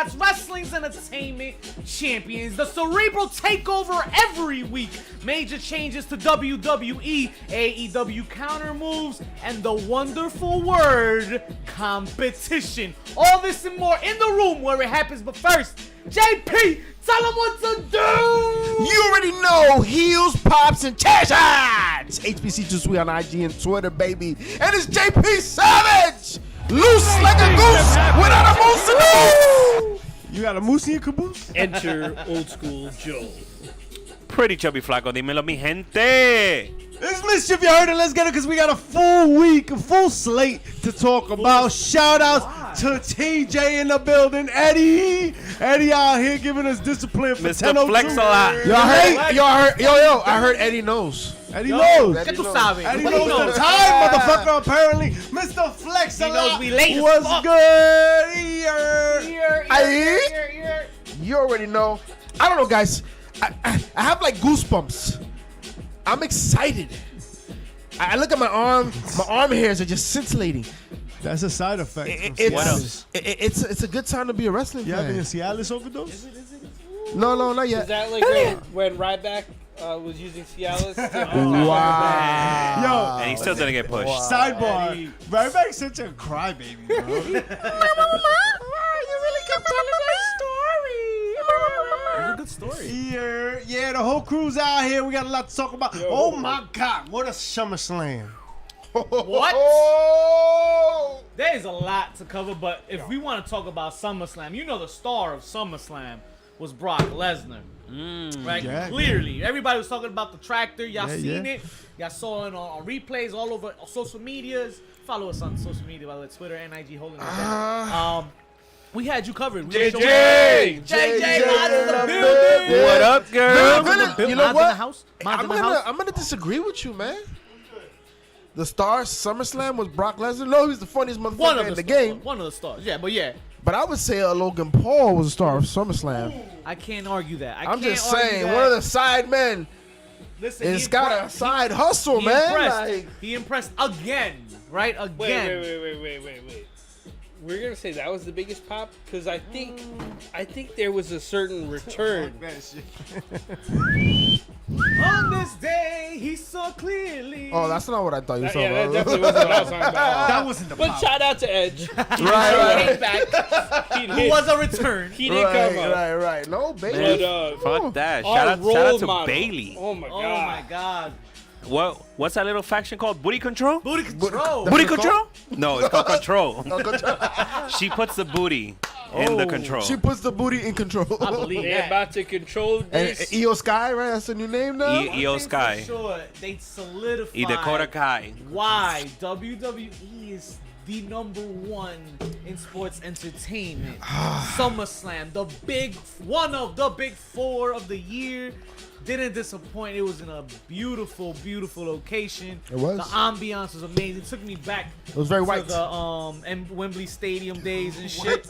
Shoutouts, wrestling's entertainment champions. The Cerebral Takeover every week. Major changes to WWE, AEW counter moves, and the wonderful word competition. All this and more in the room where it happens. But first, JP, tell them what to do. You already know heels, pops, and chair shots. HBC Too Sweet on IG and Twitter, baby. And it's JP Savage. Loose like a goose without a moose in the moose. You got a moose in your caboose? Enter Old School Joe. Pretty chubby flaco, dímelo mi gente. It's Mischief, you heard it. Let's get it because we got a full week, a full slate to talk about. Shout outs to TJ in the building. Eddie out here giving us discipline for Mr. 10:02. Flex a lot. I heard Eddie knows. Eddie knows. ¿Qué tú sabes? Eddie knows the time, motherfucker, apparently. Mr. Flex He knows we late as What's fuck. good? You already know. I don't know, guys. I have like goosebumps. I'm excited. I look at my arm. My arm hairs are just scintillating. That's a side effect. It's a good time to be a wrestling You having a fan. Cialis overdose? No, not yet. Is that like when Ryback was using Cialis? Wow. Yo, And he still didn't get pushed. sidebar. Ryback's such a crybaby, bro. You really kept telling that story. It's a good story. Yeah, the whole crew's out here. We got a lot to talk about. Oh my God, what a SummerSlam. What? There's a lot to cover, but if we want to talk about SummerSlam, you know the star of SummerSlam was Brock Lesnar. Right? Yeah, Clearly. Everybody was talking about the tractor. Y'all seen yeah. it. Y'all saw it on replays all over social medias. Follow us on social media, by the way, Twitter and IG holding it down. We had you covered. We JJ! JJ, live in the building. What up, girl? You know Live in the what? house. I'm gonna disagree with you, man. The star SummerSlam was Brock Lesnar. No, he was the funniest motherfucker in the game. One of the stars. Yeah, but yeah. But I would say Logan Paul was the star of SummerSlam. I can't argue that. I'm just saying, one of the side men Listen, has got a side hustle, he man. Impressed. Like, He impressed again, right? Again. Wait. We're gonna say that was the biggest pop because I think there was a certain return. On this day, he saw clearly. oh, that's not what I thought you were talking Yeah, that about. definitely wasn't what I was talking about. That wasn't the But pop. shout out to Edge. Right. Came back. Who was a return. He didn't come up. Right. No, baby. But Fuck that. our Shout out role to model. Bailey. Oh my Oh god. my God. What's that little faction called? Booty Control? Booty control. Booty Control? No, it's called Control. No, good job. She puts the booty in the control. She puts the booty in control. I believe They're that. about to control And this. Io Sky, right? That's the new name now. One EO thing Sky. for sure, they solidified Y Dakota Kai. why WWE is the #1 in sports entertainment. SummerSlam, one of the big four of the year. Didn't disappoint. It was in a beautiful, beautiful location. It was. The ambiance was amazing. It took me back It was very to white. the Wembley Stadium days and shit.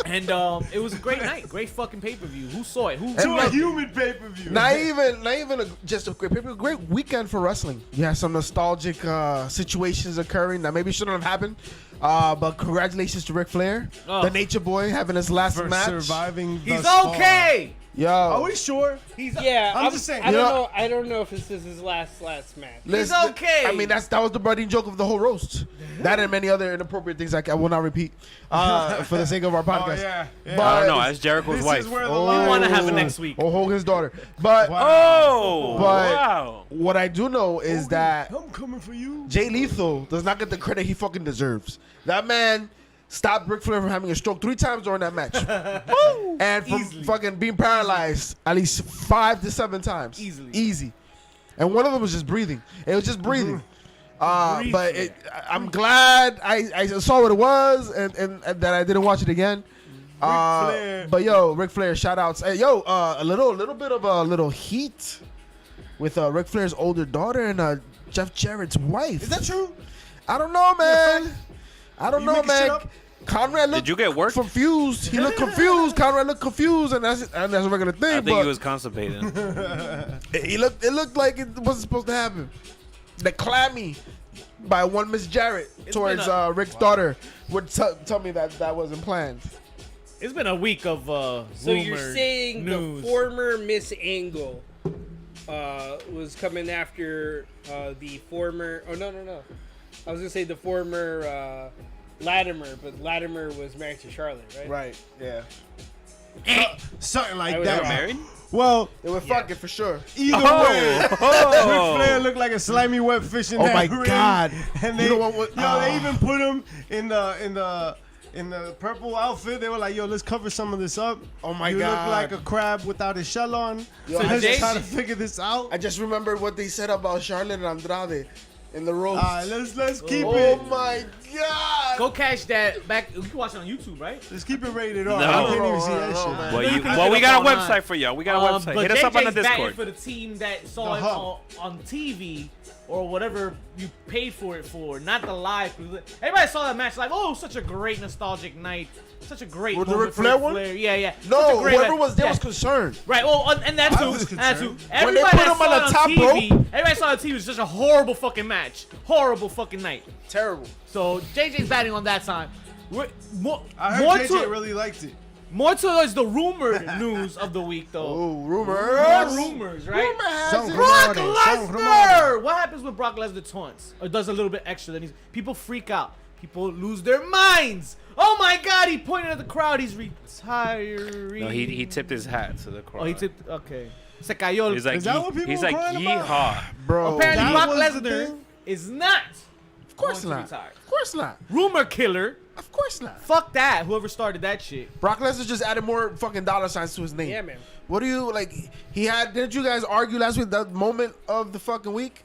And it was a great night. Great fucking pay-per-view. Who saw it? Who To a loved it? human pay-per-view. Not even just a great paper, great weekend for wrestling. You had some nostalgic situations occurring that maybe shouldn't have happened. But congratulations to Ric Flair, Oh. the Nature Boy, having his last For match. surviving He's thus far. okay. Yo, Are we sure? He's Yeah, I'm just saying. I don't You know- know. I don't know if this is his last match. listen, okay. I mean, that was the budding joke of the whole roast. That and many other inappropriate things I will not repeat for the sake of our Oh, podcast. yeah. But- I don't know. That's Jericho's This wife. is where the Oh. we line want to is. have it next week. Or Hogan's daughter. But Oh, But- wow. what I do know is that I'm coming for you. Jay Lethal does not get the credit he fucking deserves. That man stopped Ric Flair from having a stroke 3 times during that match. And from Easily. fucking being paralyzed at least 5 to 7 times. Easily. Easy. And one of them was just breathing. It was just breathing. But I'm glad I saw what it was and that I didn't watch it again. Flair. But yo, Ric Flair, shout outs. Hey, yo, a little bit of a little heat with Ric Flair's older daughter and Jeff Jarrett's wife. Is that true? I don't know, man. I don't You know, making shit man. up? Conrad looked Did you get work? confused. He looked confused. Conrad looked confused, and that's a regular thing. I think but he was constipated. it looked like it wasn't supposed to happen. The clammy by one Miss Jarrett It's towards been Rick's daughter would tell me that wasn't planned. It's been a week of So you're saying news. the former Miss Angle was coming after the former... Oh, no. I was going to say the former Latimer, but Latimer was married to Charlotte, right? Right. Yeah. Something like I was that. wrong. Married? Well, They were fucking for sure. either way, Ric Oh. Flair looked like a slimy wet fish in Oh that my ring. God. And You they, know what? they even put him in the purple outfit. They were like, "Yo, let's cover some of this up." Oh my you God. look like a crab without his shell on. Yo, So I let's just- try to figure this out. I just remembered what they said about Charlotte and Andrade in the roast. All right, let's keep Oh it. my God. Go catch that back. You can watch it on YouTube, right? Let's keep it rated R. No. I can't even see No, that no, shit. man. Well, You you, can well, look we it got up a online. website for y'all. We got a website. But Hit us up on the JJ's batting Discord. for the team that saw it Hub. on TV or whatever you paid for it for, not the live. Everybody saw that match like, oh, such a great nostalgic night, such a great Was the moment Ric for Flair Ric one? Flair. Yeah. Such a No, great whoever match. was there Yeah. was concerned. Right. Well, and that I too. was And that too. concerned. When they Everybody put that him on saw the it top TV, rope. everybody saw it on TV. It was just a horrible fucking match. Horrible fucking night. Terrible. So JJ's batting on that time. More I heard more JJ to really liked it. more towards the rumor news of the week though. Oh, rumors. More rumors, right? Rumor has Some it. Brock Rumor, some Lesnar! What happens when Brock Lesnar taunts or does a little bit extra? Then people freak out. People lose their minds. Oh my God! He pointed at the crowd. He's retiring. No, he tipped his hat to the crowd. Oh, he tipped. Okay. Se cayó. He's like, Is that what people he's were like, crying about? yeehaw. Bro. Apparently, That Brock was the Lesnar thing? is not. Of course going to not. retire. Of course not. Rumor killer. Of course not. Fuck that. Whoever started that shit. Brock Lesnar just added more fucking dollar signs to his name. Yeah, man. What do you like? He had. Didn't you guys argue last week? That moment of the fucking week.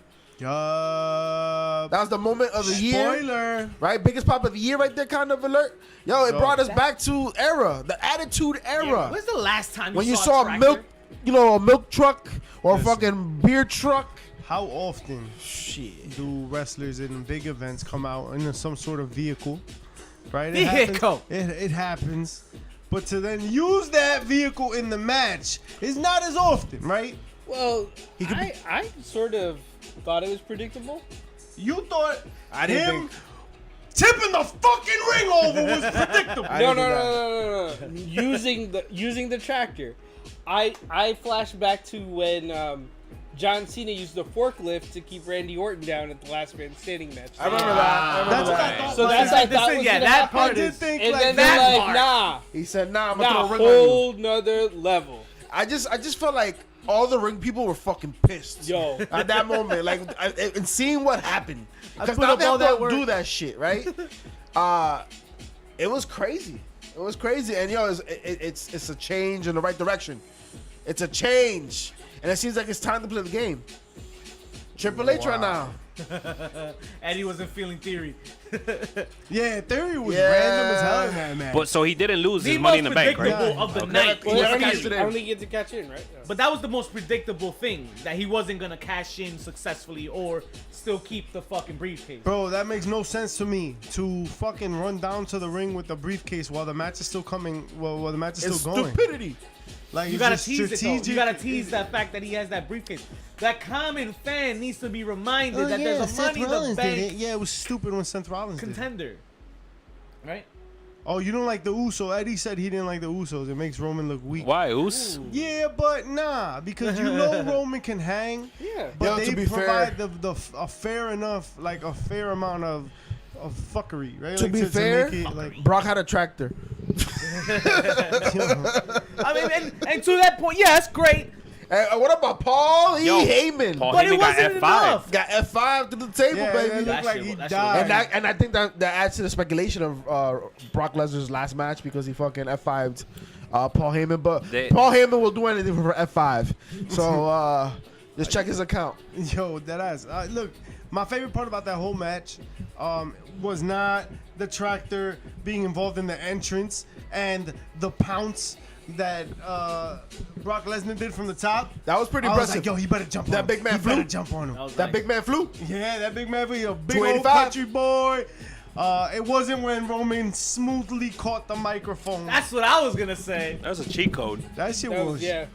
That was the moment of the year, Spoiler. right? Biggest pop of the year, right there. Kind of alert. Yo, it Yo. brought us back to era, the Attitude Era. When's the last time When you you saw a a tractor? milk, a milk truck or a Listen. fucking beer truck. How often Shit. do wrestlers in big events come out in some sort of vehicle? Right? Vehicle. It happens. But to then use that vehicle in the match is not as often, right? Well, He could I sort of thought it was predictable. You thought I didn't him tipping the fucking ring over was predictable. No. using the tractor. I flashed back to when John Cena used the forklift to keep Randy Orton down at the Last Man Standing match. I remember that. I remember That's what that. I thought. So that's what I thought was yeah, gonna that happen. part I did is. think And like then that. they're like, part. nah, He said, "Nah, I'm gonna throw a ring on you." whole nother level. I just felt like all the ring people were fucking pissed. Yo. At that moment, like, and seeing what happened, because put now up they all have that to work. do that shit, right? It was crazy. It was crazy, and yo, it's a change in the right direction. It's a change, and it seems like it's time to play the game. Triple H right now. Eddie wasn't feeling Theory. Yeah, Theory was Yeah. random as hell in that match. But so he didn't lose The his money most in the bank, right? predictable of the Okay. night. Well, was yeah, I catching- guess it is. I only get to catch in, right? Yeah. But that was the most predictable thing, that he wasn't gonna cash in successfully or still keep the fucking briefcase. Bro, that makes no sense to me to fucking run down to the ring with the briefcase while the match is still coming. While the match is It's still going. stupidity. Like You it's gotta just tease it though. strategic. You gotta tease that fact that he has that briefcase. That common fan needs to be reminded Oh, that yeah, there's a Seth money in the Rollins did it. bank Yeah, it was stupid when Seth Rollins did it. contender. Right? Oh, you don't like the Uso? Eddie said he didn't like the Usos. It makes Roman look weak. Why, Oos? Yeah, but nah, because you know Roman can hang. Yeah. But Yo, they to be provide fair- a fair enough, like a fair amount of fuckery, right? To Like, be fair, make it, like, Brock had a tractor. I mean, and to that point, yeah, that's great. And what about Paul Yo, Heyman? Paul But it Heyman got wasn't F5. enough. Got F5 to the table, yeah, baby. it looked That like shit- he that shit died. And I think that adds to the speculation of Brock Lesnar's last match because he fucking F5'd Paul Heyman. But Paul Heyman will do anything for F5. So just check his account. Yo, that ass. Look, my favorite part about that whole match was not the tractor being involved in the entrance and the pounce that Brock Lesnar did from the top. That was pretty I was impressive. like, yo, he better jump on That him. big man He better flew. jump on him. was That nice. big man flew. Yeah, that big man, a big old 285. country boy. It wasn't when Roman smoothly caught the microphone. That's what I was gonna say. That was a cheat code. That shit That was. was, yeah.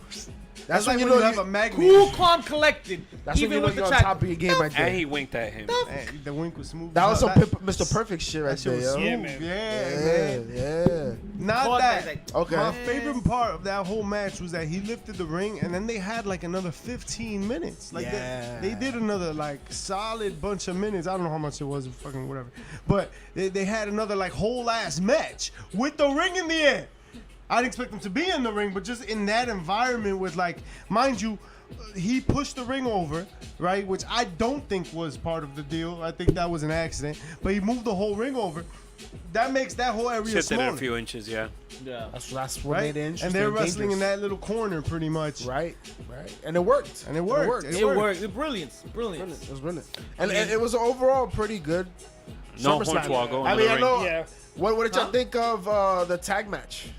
That's when like you when know you have you- a magnet. Cool, calm, collected. That's when even you know with the you're on track. top of your game right there. And he winked at him. Man, the wink was smooth. That was some That- Mr. Perfect shit right That shit there, was yo. smooth. Yeah, man. Yeah, man. Not Caught that. that. Okay. My favorite part of that whole match was that he lifted the ring, and then they had like another 15 minutes. Like Yeah. they did another like solid bunch of minutes. I don't know how much it was, fucking whatever. But they had another like whole ass match with the ring in the end. I didn't expect them to be in the ring, but just in that environment with like, mind you, he pushed the ring over, right? Which I don't think was part of the deal. I think that was an accident. But he moved the whole ring over. That makes that whole area Shifted it smaller. a few inches, yeah. Yeah. That's what Right? made it interesting. And they're wrestling in dangerous. that little corner pretty much. Right. And it worked. And it worked. It worked. Brilliance. Brilliance. It was brilliant. And it was overall pretty good. No SummerSlam. Hornswoggle I into mean, the I ring. know. Yeah. What did y'all Huh? think of the tag match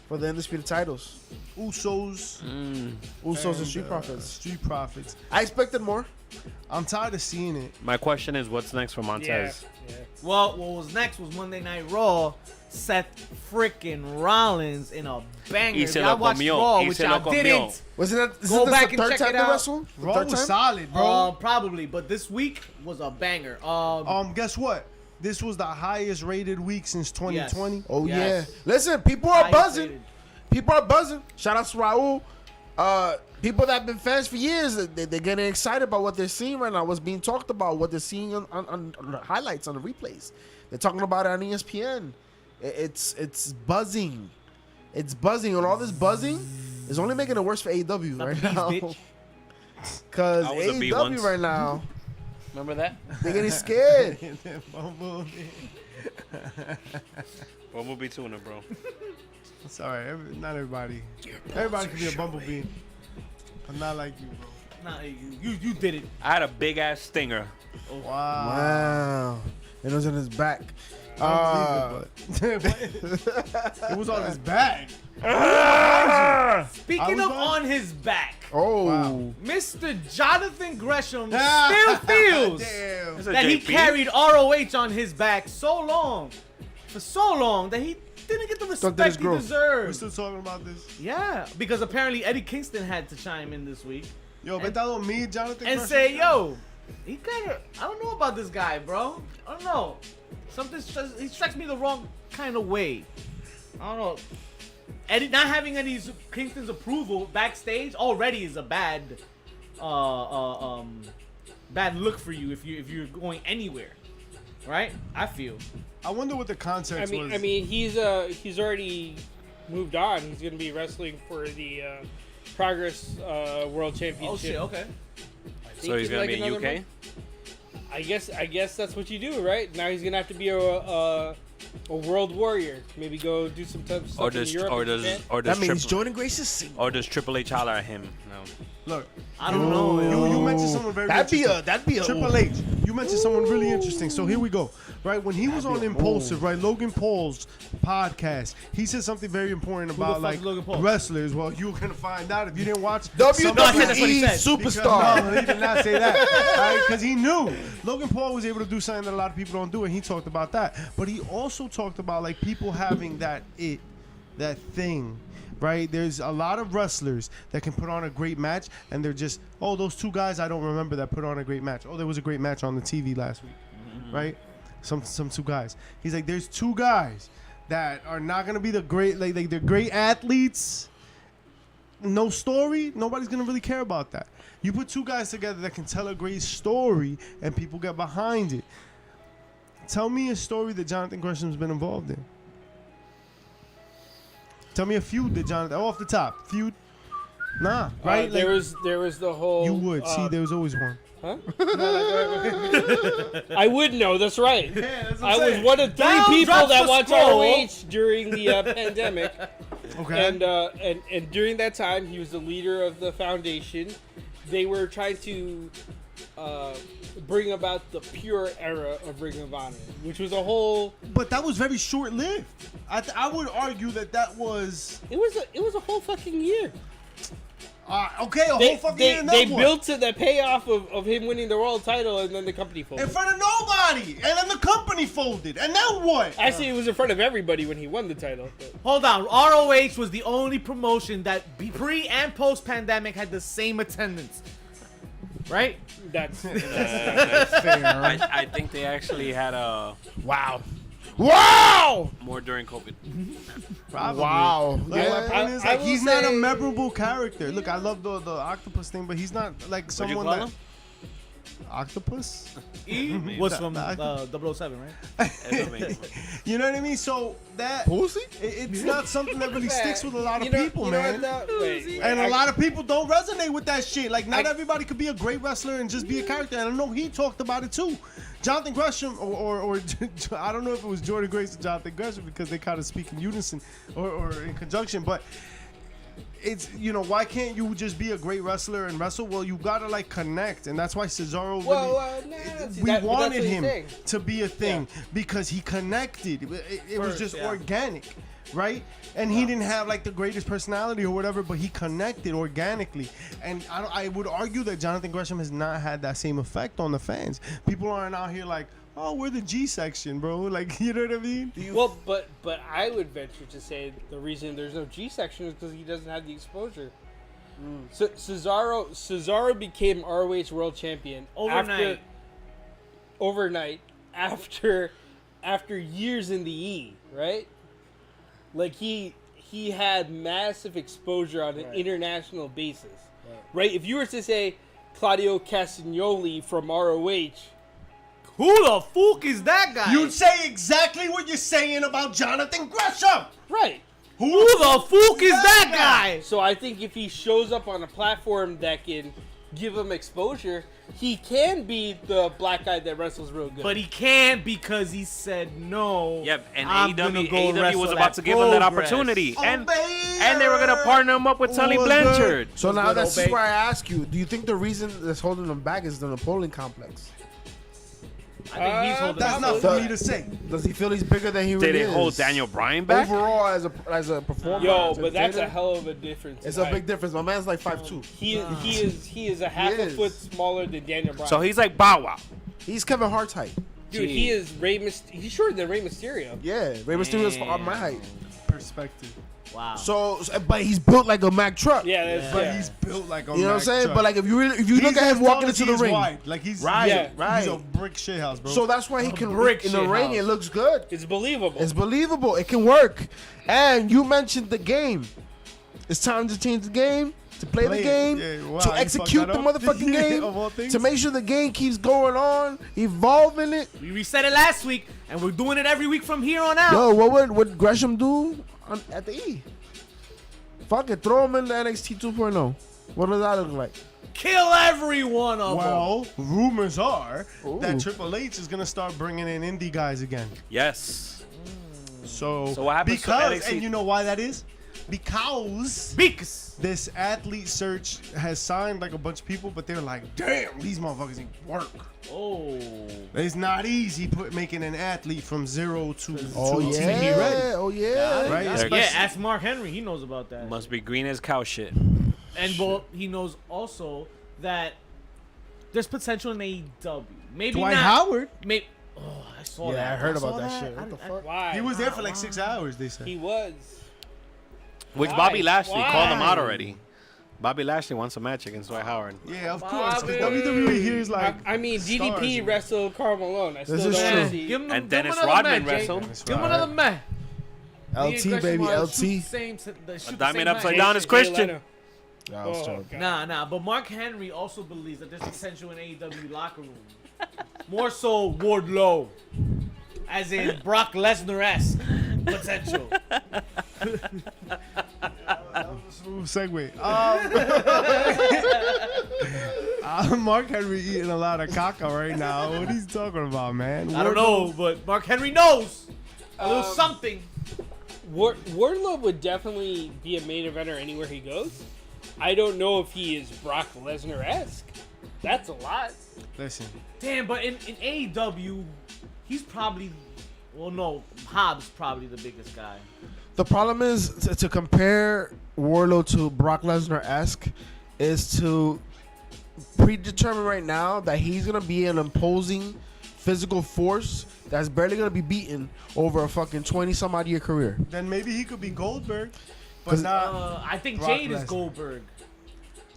for the Undisputed titles? Usos. Usos and and, Street Profits. Street Profits. I expected more. I'm tired of seeing it. My question is, what's next for Yeah. Montez? Yeah. Well, what was next was Monday Night Raw. Seth freaking Rollins in a banger. Y If se y'all lo watched comió. Raw, Y which se y'all lo comió. didn't. Wasn't that? Isn't Go this back the and third check time it they out. wrestled? The Raw third was time? solid, bro. Probably, but this week was a banger. Guess what? This was the highest rated week since 2020. Oh Yes. yeah. Listen, people are highest buzzing. rated. People are buzzing. Shout out to Raul. People that have been fans for years, they're getting excited about what they're seeing right now, what's being talked about, what they're seeing on the highlights, on the replays. They're talking about it on ESPN. It's buzzing. It's buzzing. And all this buzzing is only making it worse for AEW Not right the bees, now. bitch. Because I was a bee AEW once. right now, Remember that? they're getting scared. Bumblebee tuna, bro. Sorry, not everybody. Everybody can be a bumblebee, but not like you, bro. Nah, you did it. I had a big ass stinger. Wow. Wow. It was in his back. I don't believe it, but it was on his back. Speaking I of was on his back, Oh. Wow. Mr. Jonathan Gresham still feels Damn. Is it that he JP? carried ROH on his back for so long that he didn't get the Stunted his respect he growth. We're deserved. still talking about this. Yeah, because apparently Eddie Kingston had to chime in this week Yo, bet that on me, Jonathan. and Gresham? say, "Yo, he kind of, I don't know about this guy, bro. I don't know. He strikes me the wrong kind of way. I don't know. Eddie not having Eddie's Kingston's approval backstage already is a bad look for you if you're going anywhere, right? I feel. I wonder what the context was. I mean, he's already moved on. He's gonna be wrestling for the Progress World Championship. Oh shit. Okay. I think So he's gonna like be in another UK? month. I guess that's what you do, right? Now he's gonna have to be a world warrior. Maybe go do some stuff Or in does Europe. Japan. That means Jordan Grace is single. Or does Triple H holler at him? No. Look, I don't know. yo. you mentioned someone very That'd be interesting. a Triple H. You mentioned someone really interesting. So here we go. Right when he was on Impulsive, right, Logan Paul's podcast, he said something very important the about fuck like is Logan Paul? wrestlers. Well, you were gonna find out if you didn't watch that's what he WWE said. superstar. No, he did not say that. Because he knew Logan Paul was able to do something that a lot of people don't do, and he talked about that. But he also talked about like people having that thing. Right, there's a lot of wrestlers that can put on a great match, and they're just, oh, those two guys I don't remember that put on a great match. Oh, there was a great match on the TV last week, right? Some two guys. He's like, there's two guys that are not gonna be the great, like they're great athletes. No story, nobody's gonna really care about that. You put two guys together that can tell a great story, and people get behind it. Tell me a story that Jonathan Gresham's been involved in. Tell me a feud that Jonathan, off the top, feud. Nah, right? There Like, was the whole. you would see there was always one. Huh? I would know. That's right. that's what I I'm was saying. one of three Down people drops that the watched scroll. ROH during the pandemic, Okay. and during that time, he was the leader of the foundation. They were trying to bring about the pure era of Ring of Honor, which was a whole. But that was very short lived. I would argue that was. It was a whole fucking year. Okay, a whole fucking year. They built to the payoff of him winning the world title, and then the company folded. in front of nobody, and then the company folded, and then what? Actually, it was in front of everybody when he won the title. But. Hold on. ROH was the only promotion that pre and post pandemic had the same attendance. Right? That's fair. I think they actually had Wow. more during COVID. Probably. Wow. Like, Yeah. my point is, I like, will he's not a say- memorable character. Look, I love the octopus thing, but he's not like What'd you someone call that. him? Octopus? E was from the- 007, right? That's amazing. You know what I mean? So that Pussy? it's not something that really sticks with a lot of people, you know man. what, though? Wait, And I- a lot of people don't resonate with that shit. Like, not I- everybody could be a great wrestler and just be a character. And I know he talked about it too. Jonathan Gresham, or I don't know if it was Jordan Grace or Jonathan Gresham because they kind of speak in unison or in conjunction. But it's, why can't you just be a great wrestler and wrestle? Well, you gotta like connect, and that's why Cesaro. We wanted him to be a thing because he connected. It was just organic, right? And he didn't have like the greatest personality or whatever, but he connected organically. And I would argue that Jonathan Gresham has not had that same effect on the fans. People aren't out here like, oh, we're the G section, bro. Like, you know what I mean? Well, but I would venture to say the reason there's no G section is because he doesn't have the exposure. So Cesaro became ROH World Champion overnight after years in the E, right? Like he had massive exposure on an international basis, right? If you were to say Claudio Castagnoli from ROH. Who the fuck is that guy? You'd say exactly what you're saying about Jonathan Gresham. Right. Who the fuck is that guy? So I think if he shows up on a platform that can give him exposure, he can be the black guy that wrestles real good. But he can't because he said no. Yep, and I'm gonna go AEW was wrestle about at to give him that Progress. opportunity. Oh, And baby. they were going to partner him up with Tully What's good? Blanchard. So now good, that's Obey. where I ask you: do you think the reason that's holding him back is the Napoleon complex? I think he's holding That's on. not for me to say. Does he feel he's bigger than he really Did is? it hold Daniel Bryan back? Overall, as a performer? Yo, as but that's a entertainer? hell of a difference. It's a big difference. My man's like 5'2". He is a half a is. foot smaller than Daniel Bryan. So he's like Bow Wow. He's Kevin Hart's height. Dude, he is he's shorter than Rey Mysterio. Yeah, Rey Mysterio's on my height. Perspective. Wow. So, but he's built like a Mack truck. Yeah, that's But yeah. he's built like a You know what I'm Mack saying? truck. But like, if you look at him walking into the ring, wide. Like he's Right, Yeah. right. He's a brick shithouse, bro. So that's why he can brick in the shit ring. house. It looks good. It's believable. It's believable. It can work. And you mentioned the game. It's time to change the game, to play Play the it. game, Yeah, wow, to you execute fucked the that up. motherfucking Yeah, game, of all things. to make sure the game keeps going on, evolving it. We reset it last week, and we're doing it every week from here on out. Yo, what would Gresham do at the E? Fuck it, throw him in the NXT 2.0. What does that look like? Kill every one of them. well, rumors are Ooh. that Triple H is gonna start bringing in indie guys again. Yes. So what happens to because NXT? and you know why that is? Because Beaks. this athlete search has signed like a bunch of people, but they're like, damn, these motherfuckers need work. Oh. It's not easy making an athlete from zero to Oh to yeah, TV ready. oh yeah. Right? Yeah, Especially- ask Mark Henry. He knows about that. Must be green as cow shit. And well, he knows also that there's potential in AEW. Maybe Dwight not. Howard. Maybe. Oh, I saw that. Yeah, I heard saw about that shit. What the fuck? Why? He was there for like 6 hours, they said. He was. Which Why? Bobby Lashley called him out Why? already. Bobby Lashley wants a match against Dwight Howard. Yeah, of course. 'cause Bobby. WWE here is like. I mean, stars, DDP man. wrestled Karl Malone. I still This don't is want true. to see. Give him, And give Dennis him another Rodman match, Jay. wrestled. Give him another match. LT baby, LT. Diamond upside Jay- down is Jay Christian. Leno. Yeah, I was Oh, joking. God. Nah. But Mark Henry also believes that there's potential in AEW locker room. More so Wardlow, as in Brock Lesnar-esque potential. That was a smooth segue. Mark Henry eating a lot of caca right now. What he's talking about, man? I don't know, but Mark Henry knows a little something. Wardlow would definitely be a main eventer anywhere he goes. I don't know if he is Brock Lesnar-esque. That's a lot. Listen, Damn, but in AEW, he's probably. Well, no, Hobbs probably the biggest guy. The problem is to compare Warlow to Brock Lesnar-esque is to predetermine right now that he's gonna be an imposing physical force that's barely gonna be beaten over a fucking 20-some-odd year career. Then maybe he could be Goldberg, but 'Cause- not. I think Brock Jade is Lesnar. Goldberg.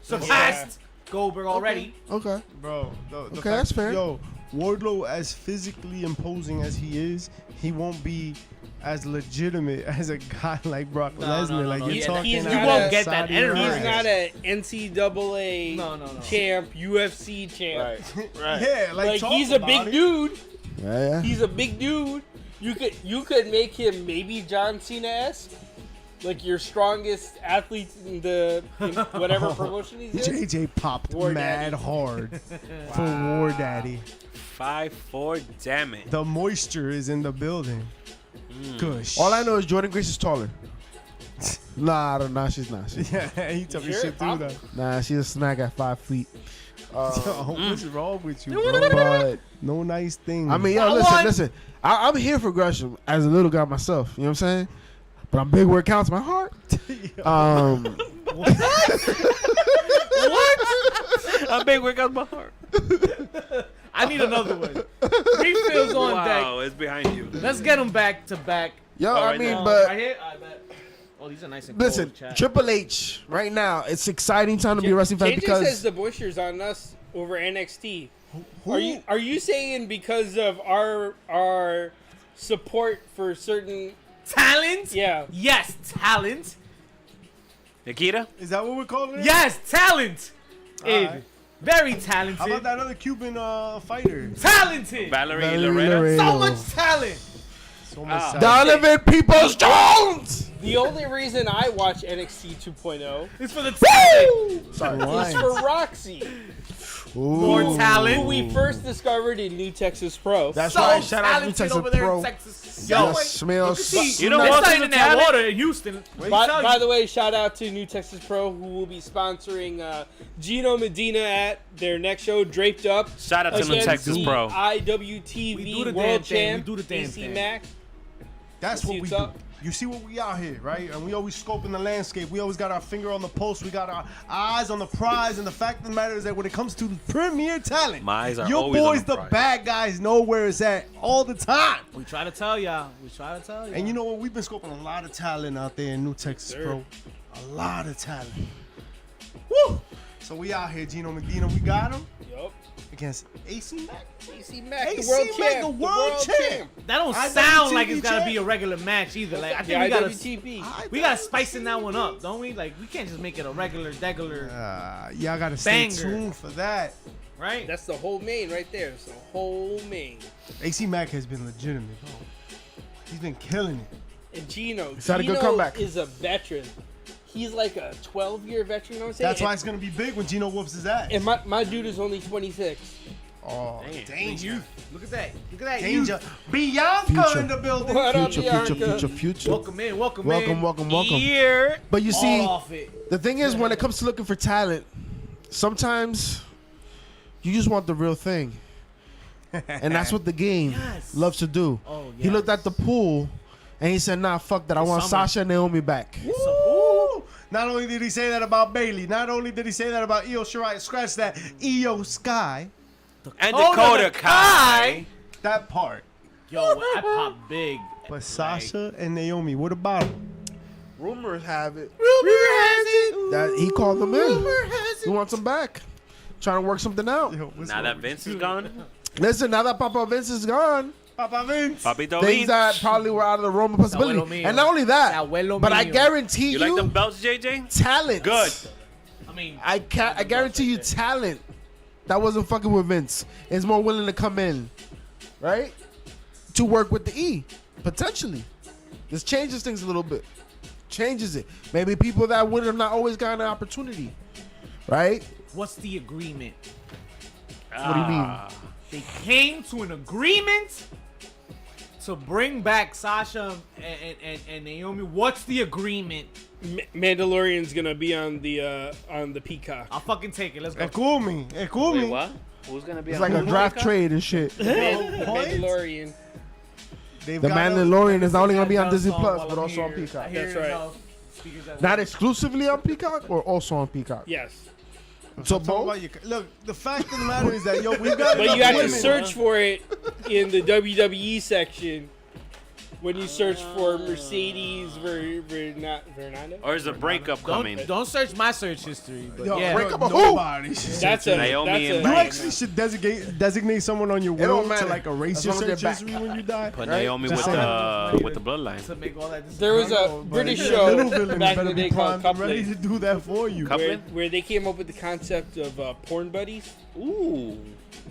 Surpassed Goldberg already. Okay. Bro, the Okay, fact- that's fair. Yo, Wardlow, as physically imposing as he is, he won't be as legitimate as a guy like Brock No, Lesnar. no, no, like no. you're Yeah, talking, he's out not of won't get that Saudi energy. He's Arabia. not a NCAA No. champ, UFC champ. Yeah, Like talk he's a about big it. dude. Yeah. He's a big dude. You could make him maybe John Cena-esque, like your strongest athlete in whatever promotion he's in. JJ popped War mad Daddy. hard for War Daddy. 5'4", damn it. The moisture is in the building. Gush. All I know is Jordan Grace is taller. Nah, I don't know. She's not. Yeah, he took his Sure, shit through probably. that. Nah, she's a snag at 5 feet. Yo, what's wrong with you, bro? But No nice thing. I mean, yo, listen. I'm here for aggression as a little guy myself. You know what I'm saying? But I'm big where it counts my heart. I'm big work out my heart. I need another one. Refills on Wow, deck. it's behind you. Let's get them back to back. Yo, All I right, mean, now. but Right here? I bet. Oh, these are nice and listen, cold, chat. Triple H right now. It's exciting time to be a wrestling fan JJ because says the Bushers on us over NXT. Are you saying because of our support for certain? Talent? Yeah. Yes, talent. Nikita? Is that what we're calling it? Yes, talent. Alright. Very How about talented. that other Cuban fighter? Talented. Valerie Valerie Loretta? Laredo. So much talent. So much Ah. sound. Donovan Peoples Jones. The only reason I watch NXT 2.0 It's for the talent. Sorry, is for Roxy, More Ooh. talent. who we first discovered in New Texas Pro. That's So right. Shout out to talented Texas over there Pro. in Texas. Yes, smells. See, You know next what time is in a that talent? water in Houston. By the way, shout out to New Texas Pro, who will be sponsoring Gino Medina at their next show, Draped Up. Shout out to New against Texas the Pro. IWTV We do the damn World thing. Champ, We do the damn AC thing. Mack. That's what we What's do. up? You see what we out here, right? And we always scoping the landscape. We always got our finger on the pulse. We got our eyes on the prize. And the fact of the matter is that when it comes to premier talent, My eyes are your always on boys, the the prize. bad guys, know where it's at all the time. We try to tell y'all. And you know what? We've been scoping a lot of talent out there in New Texas Sir. Pro. A lot of talent. Woo! So we out here, Gino Medina. We got him Yup. against AC Mack. AC Mack, the AC world Mack, champ. the world champ. That don't IWTV sound like it's gotta champ. be a regular match either. Like I The think IWTV. we gotta spicing that one up, don't we? Like we can't just make it a regular, Y'all gotta stay Banger. tuned for that. right? That's the whole main right there. It's the whole main. AC Mack has been legitimate, bro. He's been killing it. And Gino, had a good Gino comeback. is a veteran. He's like a 12-year veteran, you know what I'm saying? That's why it's gonna be big when Gino whoops his ass. And my dude is only 26. Oh, Damn, danger. Look at that. Look at that. Danger. Youth. Bianca Future. in the building. What up, Future. Bianca? Welcome in. Welcome Welcome. in. Here. But you see, All off it. the thing is, when it comes to looking for talent, sometimes you just want the real thing, and that's what the game Yes. loves to do. Oh, He yes. looked at the pool, and he said, "Nah, fuck that. I want summer. Sasha and Naomi back." Ooh. Not only did he say that about Bailey, not only did he say that about Io Shirai, scratch that, Io Sky, And Dakota Dakota Kai. Kai. that part. Yo, I popped big. But Sasha and Naomi, what about him? Rumors have it Rumor has it. that he called them in. Rumor has He wants them back, trying to work something out. Yo, what's Now wrong that with Vince you? is gone, Listen, now that Papa Vince is gone, Papa Vince. Papito things Vince. that probably were out of the realm of possibility. Abuelo mío. And not only that, Abuelo but I mío. guarantee You you, like them belts, JJ? talent. Good. I mean, I guarantee you, talent that wasn't fucking with Vince is more willing to come in, right, to work with the E potentially. This changes things a little bit. Changes it. Maybe people that would have not always gotten an opportunity, right? what's the agreement? What do you mean? They came to an agreement to bring back Sasha and Naomi. What's the agreement? Mandalorian's gonna be on the Peacock. I'll fucking take it. Let's go. Ekumi. Ekumi. Wait, what? Who's gonna be It's on like a the draft Peacock? trade and shit. The What? Mandalorian. They've The got a- Mandalorian is not only gonna be on That Disney song Plus, while but I'm also on here. Peacock. I hear That's it right. enough. Speakers that Not way. exclusively on Peacock, or also on Peacock. Yes. So Talk both? about look, the fact of the matter is that we've got. But you have to women. search for it in the WWE section when you search for Mercedes Fernando. Or is a breakup coming? Don't search my search history. But Yo, yeah. break up a who? nobody. That's a Naomi that's and a You Bryan. actually should designate someone on your It don't will matter. to like erase As your long as they're search back. history when you die. Put Right? Naomi Just with saying. the bloodline. To make all that There was a But British the show little villain back in better the be day called primed and ready to Coupling, do that for you. where they came up with the concept of porn buddies. Ooh.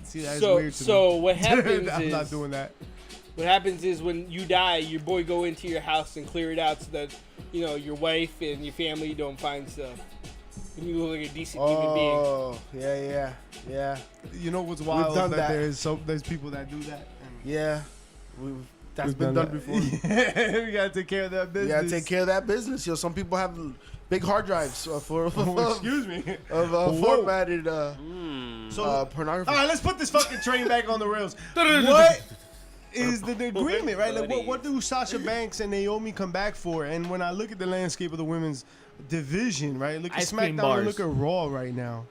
See, that's So weird to so me. what happens I'm is not doing that. what happens is when you die, your boy go into your house and clear it out so that your wife and your family don't find stuff. And you look like a decent human being. Oh, yeah. You know what's wild? done That that. there's people that do that. Yeah. That's We've been done that. before. Yeah, we gotta take care of that You business. gotta take care of that business. Yo, some people have big hard drives for Oh, excuse me. of Whoa. formatted So, pornography. all right, let's put this fucking train back on the rails. What is the agreement, right? Like, what do Sasha Banks and Naomi come back for? And when I look at the landscape of the women's division, right? Look at Ice cream SmackDown bars. and look at Raw right now.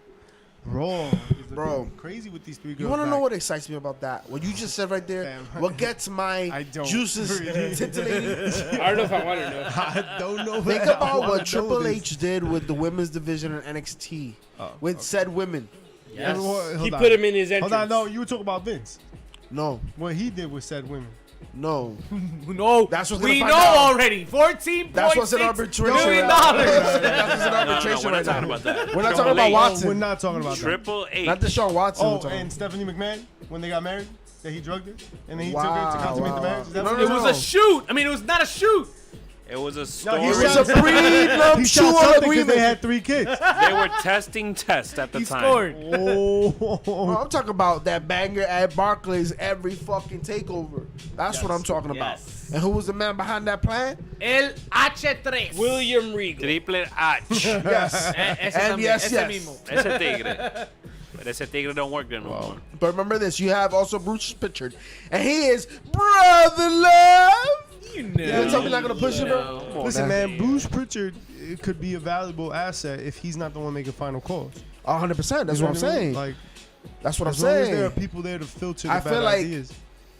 Raw is Bro. looking crazy with these three girls. You want to know back. what excites me about that? What you just said right there. Fam. What gets my I don't juices really. titillating? I don't know if I want to know. I don't know. Think I about wanna what know Triple this. H did with the women's division in NXT with said women. Yes. Hold He on. put him in his entrance. Hold on, no, you were talking about Vince. No, What he did with said women. no. No, That's what's we gonna know find out. already. $14.6 That's what's in arbitration. million That's dollars. what's in No, arbitration we're not right talking now. about that. We're not Triple talking about H. Watson. We're not talking about that. Triple H. Not Deshaun Watson. we're Oh, talking and Stephanie McMahon when they got married, that he drugged her, and then he Wow, took her to consummate the wow. marriage. Is that No, what no, It was a shoot. I mean, it was not a shoot. It was a No, story. he It was shot a prenuptial He shot something because agreement. they had 3 kids. They were testing tests at the He time. scored. Bro, Oh, I'm talking about that banger at Barclays every fucking takeover. That's what I'm talking about. Yes. And who was the man behind that plan? El H3. William Regal. Triple H. Yes. Ese And también, yes, ese yes. mismo. Ese tigre. But ese tigre don't work there no more. But remember this, you have also Bruce Pritchard. And he is Brother Love. You know. You tell me not gonna push it, bro? Come on, listen, man, Bruce Pritchard could be a valuable asset if he's not the one making final calls. 100%. That's You what know I'm I mean? saying. Like, That's what I'm as long as there are saying. people there to filter the I bad feel like ideas.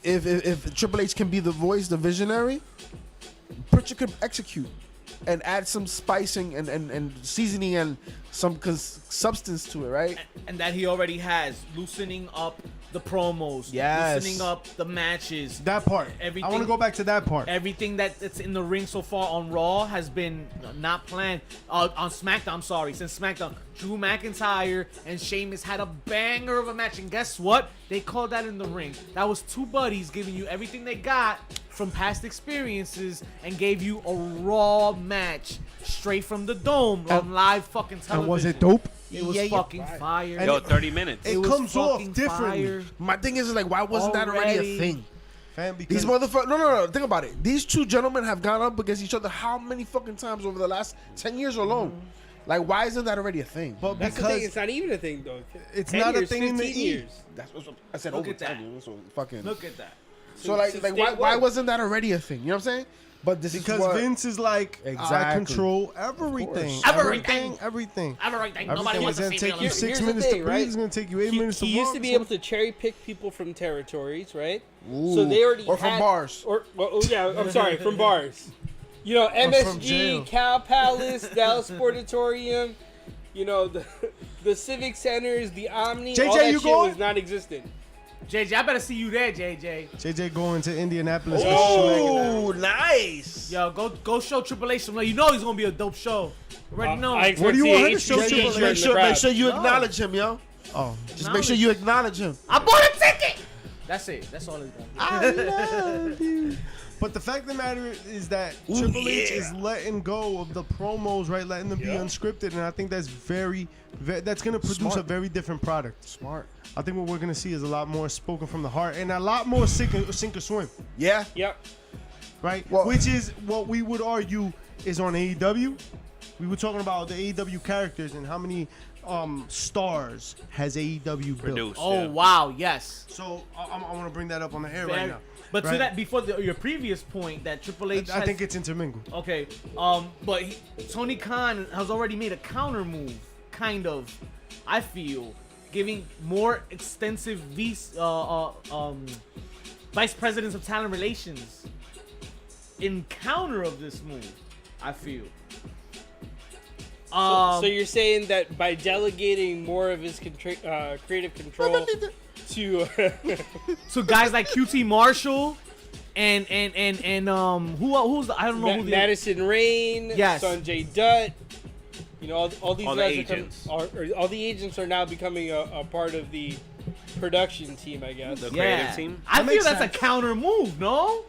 If Triple H can be the voice, the visionary, Pritchard could execute and add some spicing and seasoning and some substance to it, right? And that he already has, loosening up the promos, Yes. loosening up the matches. That part. I Everything- want to go back to that part. Everything that's in the ring so far on Raw has been not planned. On SmackDown, I'm sorry, since SmackDown, Drew McIntyre and Sheamus had a banger of a match, and guess what? They called that in the ring. That was two buddies giving you everything they got from past experiences and gave you a Raw match straight from the dome on live fucking television. And was it dope? It was Yeah, yeah. fucking fire. Yo, 30 minutes. It was comes off fucking differently. fire. My thing is like, why wasn't that already Already. a thing? Fam, because These motherfuckers. No. Think about it. These two gentlemen have gone up against each other how many fucking times over the last 10 years alone? Like, why isn't that already a thing? but That's the thing. because It's not even a thing, though. it's 10 not a years, thing in the 15 E. years. That's what I said. Look Over at that. 10 years. So fucking. Look at that. So like Since why, day why one. wasn't that already a thing? You know what I'm saying? But this Because is what, Vince is like, I Exactly. control everything. course. Everything. Everything. Everything. Nobody Everything wants is to gonna see me take on you the 6 Here's the minutes thing, to breathe. right? It's gonna take you 8 minutes to He walk. used to be able to cherry pick people from territories, right? Ooh. So they already Or from had- bars. Or well, oh, yeah, I'm sorry, from bars. You know, from MSG, jail. Cow Palace, Dallas Sportatorium. You know, the Civic Centers, the Omni. JJ, all that you shit going? was not existent. JJ, I better see you there, JJ. JJ going to Indianapolis. Oh, nice. Yo, go show Triple H some love. You know he's gonna be a dope show. Already know. I expect What do you to want see him to show HBC Triple H? shirt in the Make crowd. sure you acknowledge him, yo. Oh, Just make sure you acknowledge him. I bought a ticket. That's it. That's all it's done. I love you. But the fact of the matter is that Triple H yeah. is letting go of the promos, right? Letting them be unscripted, and I think that's that's gonna produce Smart. a very different product. Smart. I think what we're gonna see is a lot more spoken from the heart and a lot more sink or swim, Yeah. Yep. right? Well- Which is what we would argue is on AEW. We were talking about the AEW characters and how many stars has AEW built. Produced. Oh yeah. wow, yes. So I want to bring that up on the air right Very- now. But to right? that, before your previous point, that Triple H, I think it's intermingled. okay. But Tony Khan has already made a counter move, kind of, I feel, giving more extensive vice presidents of talent relations in counter of this move. I feel. So you're saying that by delegating more of his creative control to So guys like QT Marshall and who's the, I don't know who the Madison Rain, Yes. Sanjay Dutt, you know, all these All the guys agents. all the agents are now becoming a part of the production team, I guess. The creative team. I That feel makes that's sense. a counter move, no?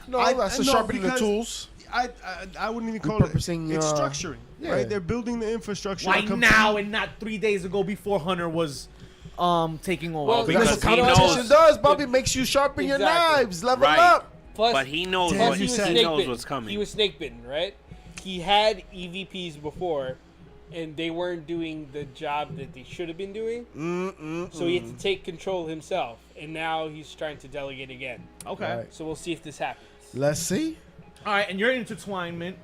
No, that's a no, sharpening the because tools. I wouldn't even call it. Repurposing, It's structuring, yeah. right? They're building the infrastructure. Why to compete. now and not 3 days ago before Hunter was taking over? Well, because That's what he competition knows- does, Bobby. Makes you sharpen your Exactly. knives, level Right. up. Plus, But he knows Damn, what you he said- snake knows bitten. what's coming. He was snake bitten, right? He had EVPs before, and they weren't doing the job that they should have been doing. So he had to take control himself, and now he's trying to delegate again. Okay. Right. So we'll see if this happens. Let's see. All right, and your intertwinement.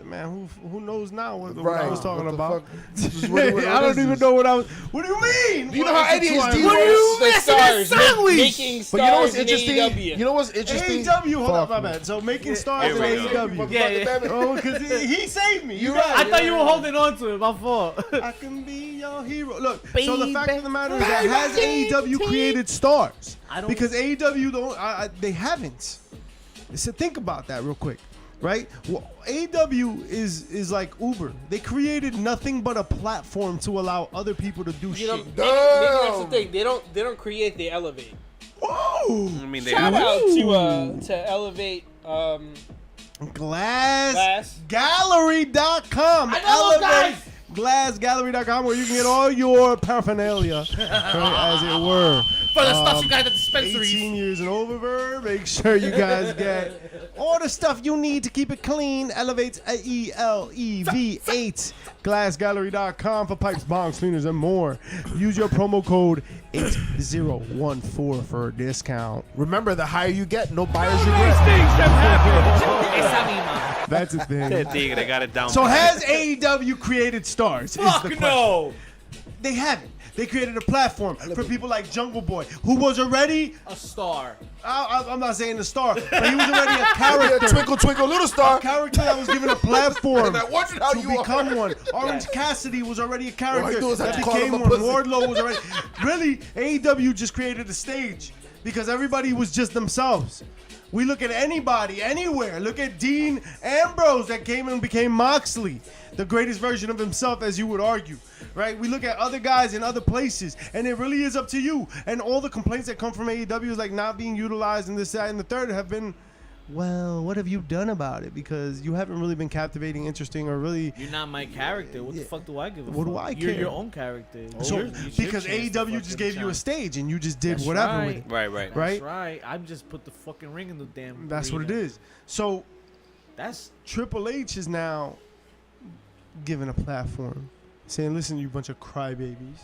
Man, who knows now what Right. I was talking What the about? fuck? This is what it I don't is. even know what I was. What do you mean? You know how ADHD What do you The messing stars, sandwich? making But you know what's stars in interesting? AEW. You know what's interesting? AEW, hold up, Fuck my me. bad. So making stars Here in we go. AEW. Yeah. Oh, because he saved me. You Right. got I it. thought you were holding on to it. My fault. I can be your hero. Look, so the fact Baby. of the matter is that has AEW created stars? I don't- Because AEW don't. They haven't. So think about that real quick, right? Well, AEW is like Uber. They created nothing but a platform to allow other people to do You shit. know, maybe that's the thing. They don't create, they elevate. Whoa! I mean, they Shout have out to elevate. GlassGallery.com. I know those guys. GlassGallery.com, where you can get all your paraphernalia, as it were. For the stuff you got at the dispensaries. 18 years and over. Make sure you guys get all the stuff you need to keep it clean. Elevates AELEV8. GlassGallery.com for pipes, bongs, cleaners, and more. Use your promo code 8014 for a discount. Remember, the higher you get, no buyer's regret. Esa misma. That's a thing. Tigre got it down. So has AEW created stars? Is the Fuck question. no. They haven't. They created a platform for people like Jungle Boy, who was already, A star. I'm not saying a star, but he was already a Yeah, character. twinkle, twinkle, little A star. character that was given a platform And I wondered how to you become are. one. Orange Cassidy was already a character I do is I that just call him became a one. pussy. Wardlow was already. Really, AEW just created a stage because everybody was just themselves. We look at anybody, anywhere. Look at Dean Ambrose that came and became Moxley, the greatest version of himself, as you would argue. Right? We look at other guys in other places, and it really is up to you. And all the complaints that come from AEW is like not being utilized in this, that, and the third have been, well, what have you done about it? Because you haven't really been captivating, interesting, or really. You're not my character. What the fuck do I give a What fuck? do I You're care? your own character. So, It's your because chance to AEW just fucking gave you a shine. stage and you just did That's whatever right. with it. Right, right. Right? That's right. I just put the fucking ring in the damn. That's what it arena. is. So That's Triple H is now given a platform, saying, "Listen, you bunch of crybabies.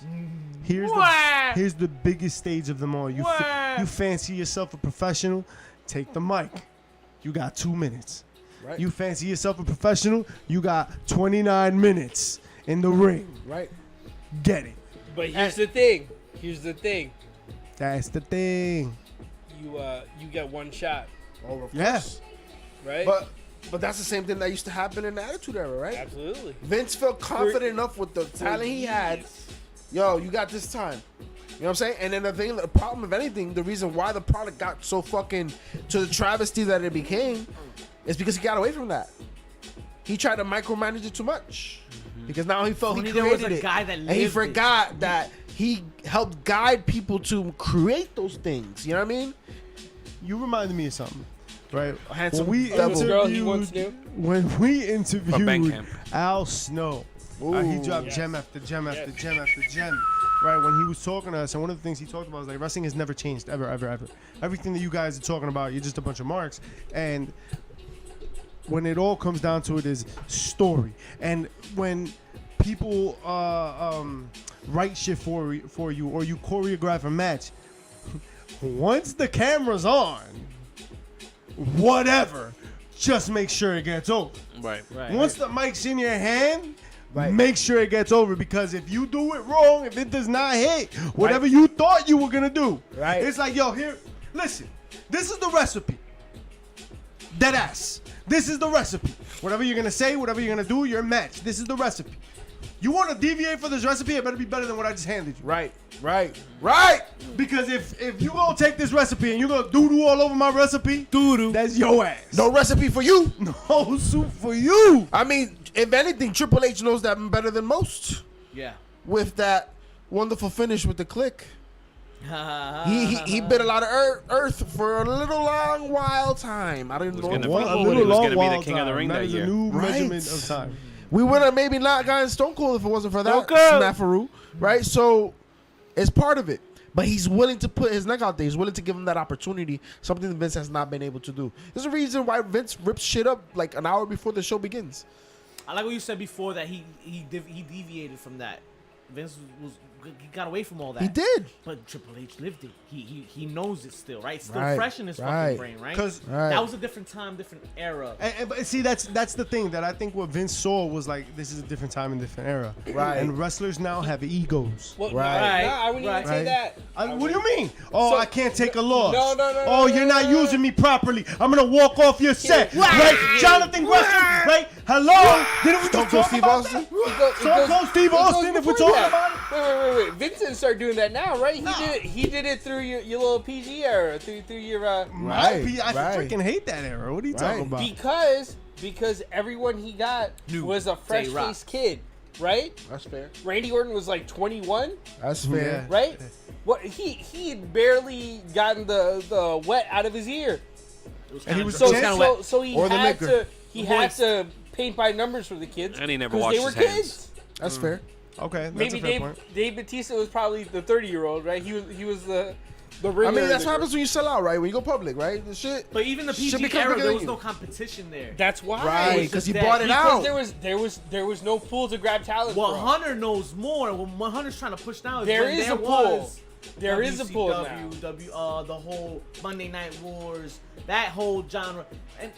Here's the biggest stage of them all. You you fancy yourself a professional? Take the mic. You got 2 minutes. Right. You fancy yourself a professional? You got 29 minutes in the ring. Right. Get it. But here's the thing. Here's the thing. That's the thing. You get one shot, Oh, of Yeah. course. right? But that's the same thing that used to happen in the Attitude Era, right? Absolutely. Vince felt confident enough with the talent he had. Yo, you got this time. You know what I'm saying? And then the problem of anything, the reason why the product got so fucking to the travesty that it became is because he got away from that. He tried to micromanage it too much. Because now he felt Only he there was created a it. guy that And he lived it. forgot that he helped guide people to create those things. You know what I mean? You reminded me of something, right? Handsome When we devil. Girl he once knew. when we interviewed Bandcamp. Al Snow, he dropped Yes. gem after gem after Yes. gem after gem. Right, when he was talking to us, and one of the things he talked about was like wrestling has never changed ever, ever, ever. Everything that you guys are talking about, you're just a bunch of marks. And when it all comes down to it, is story. And when people write shit for you, or you choreograph a match, once the camera's on, whatever, just make sure it gets over. Right. right. Once the mic's in your hand, Right. make sure it gets over, because if you do it wrong, if it does not hit whatever you thought you were gonna do, Right. it's like, yo, here, listen, this is the recipe. Dead ass. This is the recipe. Whatever you're gonna say, whatever you're gonna do, your match. This is the recipe. You want to deviate for this recipe, it better be better than what I just handed you. Right. Because if you gonna take this recipe and you're gonna doo-doo all over my recipe, doo-doo, that's your ass. No recipe for you. No soup for you. I mean, if anything, Triple H knows that better than most. Yeah. With that wonderful finish with the click. He bit a lot of earth for a little long while time. I don't know. gonna One, be- a He little was long gonna be the while king of the time. ring That that is year. a new Right. measurement of time. We would have maybe not gotten Stone Cold if it wasn't for that Stone Cold. snafu, right? So it's part of it. But he's willing to put his neck out there. He's willing to give him that opportunity, something that Vince has not been able to do. There's a reason why Vince rips shit up like an hour before the show begins. I like what you said before that he deviated from that. Vince he got away from all that. He did. But Triple H lived it. He knows it still, right? It's still Right, fresh in his right. fucking brain, right? 'Cause- Right. that was a different time, different era. But see, that's the thing that I think what Vince saw was like, this is a different time and different era. Right. And wrestlers now have egos. Well, Right. No, I wouldn't even Right. say that. What do you mean? Oh, So- I can't take a loss. No. Oh, you're not using me properly. I'm gonna walk off your set. Yeah. Right? Jonathan Gresham. Right? Hello? Didn't we Stone just Cold talk Steve about Austin? that? Stone Cold Steve Austin, if we're talking about it. Wait. Vince didn't start doing that now, right? He did it through your little PG era, through your I freaking hate that era. What are you talking about? because everyone he got was a fresh J-Rock. faced kid, right? That's fair. Randy Orton was like 21, That's fair. right? What he had barely gotten the wet out of his ear. And he was So champ. so he Or the had liquor. to paint by numbers for the kids. And he never 'cause washed they were his hands. kids. That's fair. Okay, that's Maybe a fair point. Dave Bautista was probably the 30-year-old, right? He was the ringer. I mean, in that's the what group. happens when you sell out, right? When you go public, right? The shit. But even the Should PG become era, bigger there than was you. no competition there. That's why. Right, was because he just bought that. it Because out. there was no pool to grab talent What from. Hunter knows more, what Hunter's trying to push now is There when is there a pool. was There is a pool now. WCW, the whole Monday Night Wars, that whole genre, and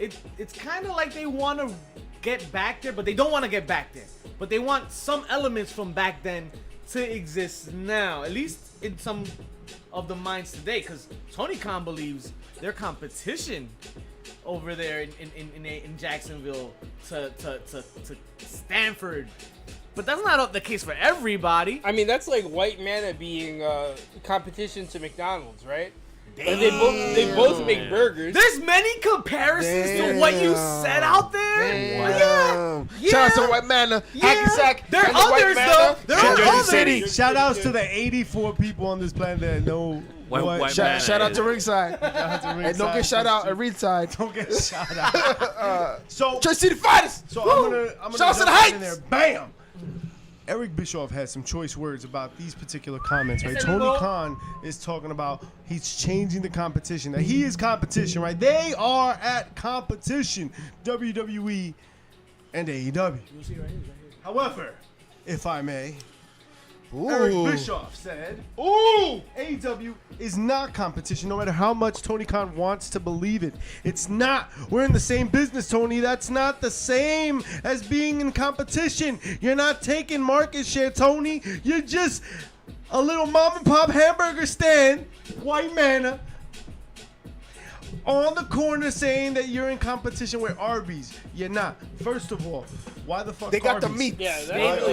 it's kind of like they want to get back there, but they don't want to get back there. But they want some elements from back then to exist now, at least in some of the minds today. Because Tony Khan believes their competition over there in Jacksonville to Stanford. But that's not the case for everybody. I mean, that's like White Manna being competition to McDonald's, right? Like they both make burgers. There's many comparisons to what you said out there. Damn. Yeah. Shout out to White Manna, Hacky Sack, There are and the White others, Manna. though. There are Jersey others. City. Shout outs to the 84 people on this planet that know White what. Manna. Shout out to Ringside. Shout out to And don't get shout out at Ringside. Don't get shout out. So Jersey City Finest. I'm gonna Shout out to jump the right in Heights. there. Bam. Eric Bischoff had some choice words about these particular comments, right? Tony Khan is talking about he's changing the competition. That he is competition, right? They are at competition, WWE and AEW. However, if I may, Eric Bischoff said, AEW is not competition, no matter how much Tony Khan wants to believe it. It's not. We're in the same business, Tony. That's not the same as being in competition. You're not taking market share, Tony. You're just a little mom and pop hamburger stand, White Manna, on the corner saying that you're in competition with Arby's. You're not. First of all, why the fuck They got the Arby's? meat. Yeah,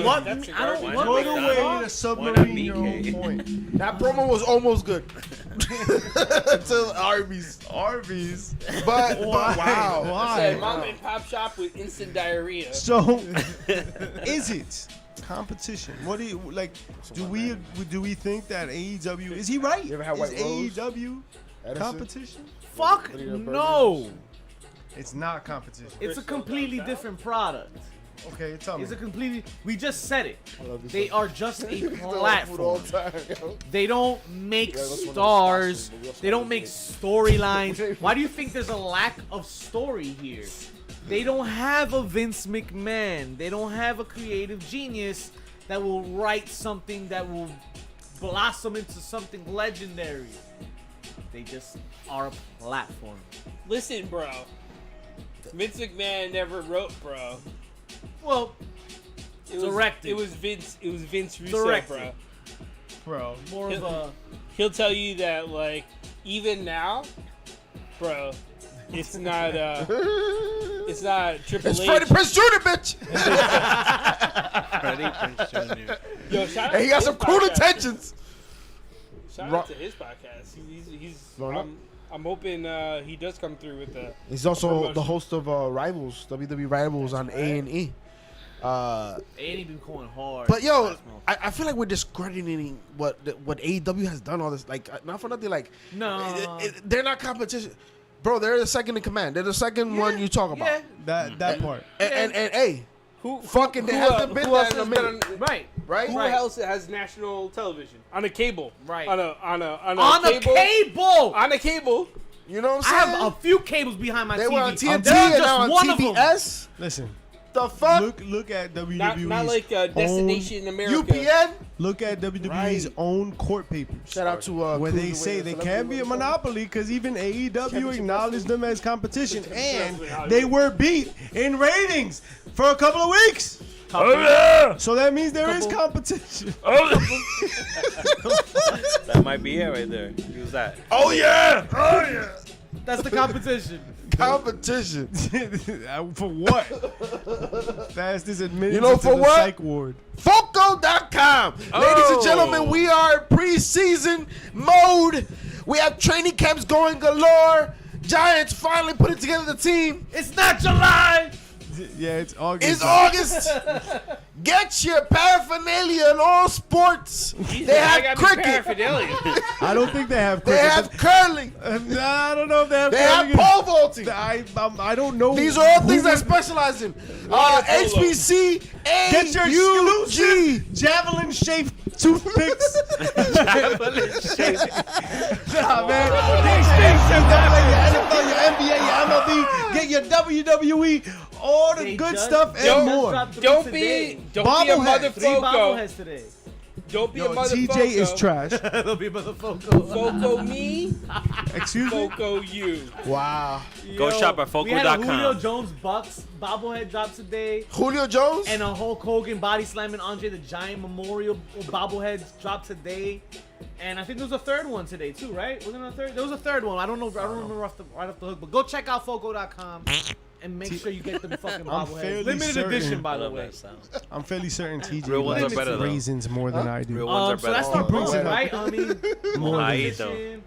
What? that's I don't garbage. want Put McDonald's. away the submarine your own point. That promo was almost good. To Arby's. Arby's. But Why? wow. Said Why? mom and pop shop with instant diarrhea. So, is it competition? What do you like? Do we think that AEW is he right? You ever had Is White Rose? AEW Edison? competition? Fuck no. It's not competition. It's a completely different product. Okay, tell me. It's a completely. We just said it. They are just a Food all platform. the time, yo. They don't make that's one of the stars. spots, but we also They don't have make to storylines. Why do you think there's a lack of story here? They don't have a Vince McMahon. They don't have a creative genius that will write something that will blossom into something legendary. They just are a platform. Listen, bro. Vince McMahon never wrote, bro. Well, Directed. It was Vince Russo, Directed. bro. More of a. He'll tell you that, like, even now, bro, it's not Triple It's H. Freddie Prinze Jr., bitch. Freddie Prinze Jr. Yo, shout out And he to got his some cruel podcast. intentions. Shout out to his podcast. I'm hoping he does come through with the. He's also promotion. the host of Rivals, WWE Rivals on A&E. Ain't been going hard. But yo, I feel like we're discrediting what AEW has done all this. Like, not for nothing. Like, No. they're not competition, bro. They're the second in command. They're the second one you talk about. Yeah. That part. And hey, Who fucking there hasn't been who that else in a has been minute, on- Right. right? Who else has national television on a cable? Right. On a On a cable. On a cable. You know what I I'm saying? have a few cables behind my They TV. were on TNT They're and just now on one of them. TBS. Listen, The fuck? look at WWE's Not like Destination America. UPN. Look at WWE's Right. own court papers. Shout out to where they Cruiserweight say they Celebrity can be a Wrestling. monopoly because even AEW acknowledged them as competition, and Wrestling. they were beat in ratings for a couple of weeks. Oh yeah! So that means there is competition. That might be it right there. Use that. Oh yeah! Oh yeah! That's the competition. Competition. For what? Fastest admittance You know into for the what? psych ward. Foco.com. Ladies and gentlemen, we are preseason mode. We have training camps going galore. Giants finally putting together the team. It's not July. Yeah, it's August. It's August. Get your paraphernalia in all sports. They have cricket. I don't think they have They cricket. have curling. I don't know if they have They have cricket. pole vaulting. I don't know. These are all things who I would- specialize in. polo. HBC, Get your AUG. exclusive javelin-shaped toothpicks. Nah, man. These things, your NFL, your NBA, your MLB, get your WWE, all the They good just- stuff they and just more. dropped 3 Don't today. be a Bobblehead. 3 motherfucker. bobbleheads today. Don't be Yo, a motherfucker. TJ is trash. They'll be motherfucker. Foco me, Excuse me? Foco you. Wow. Go shop at We had a Foco.com. Julio Jones Bucks bobblehead drops today. Julio Jones? And a Hulk Hogan body slamming Andre the Giant memorial bobbleheads dropped today. And I think there was a third one today too, right? Wasn't there a third? There was a third one. I don't know. I don't remember right off the hook. But go check out Foco.com and make sure you get them fucking I'm bobbleheads. fairly Limited certain- edition, by I the love way. that sound. I'm fairly certain TJ Real ones are likes better, though. raisins more than I do. Real ones are So that's better. our brings point, it up. right? I mean, More I than- eat though. position,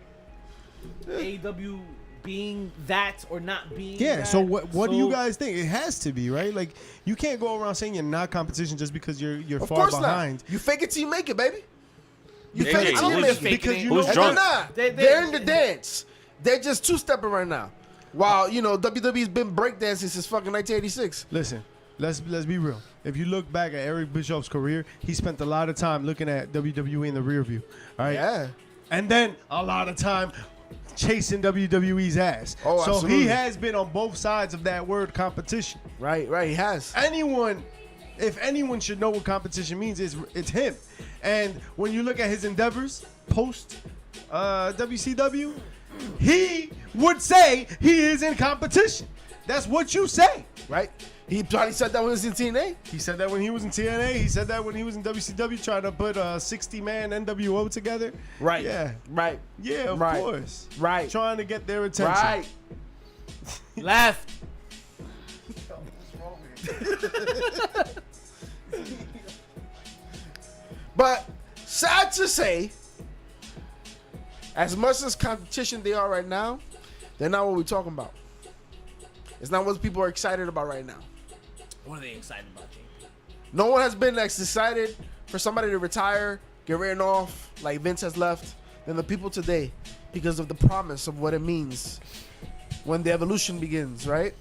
AEW being that or not being Yeah, that. so what do you So- guys think? It has to be, right? Like, you can't go around saying you're not competition just because you're Of far course behind. not. You fake it till you make it, baby. You AJ, fake it till you who's make it. faking Because it? you Who's know And drunk? they're not. They- They're in the dance. They're just two-stepping right now. While, you know, WWE's been breakdancing since fucking 1986. Listen, let's be real. If you look back at Eric Bischoff's career, he spent a lot of time looking at WWE in the rear view. All right. Yeah. And then a lot of time chasing WWE's ass. Oh, so absolutely. he has been on both sides of that word competition. Right, he has. If anyone should know what competition means, it's him. And when you look at his endeavors post WCW, he would say he is in competition. That's what you say. Right? He probably said that when he was in TNA. He said that when he was in TNA. He said that when he was in WCW trying to put a 60-man NWO together. Right. Yeah. Right. Yeah, of Right. course. Right. Trying to get their attention. Right. Left. But sad to say, as much as competition they are right now, they're not what we're talking about. It's not what people are excited about right now. What are they excited about, JP? No one has been as excited for somebody to retire, get written off, like Vince has left, than the people today because of the promise of what it means when the evolution begins, right?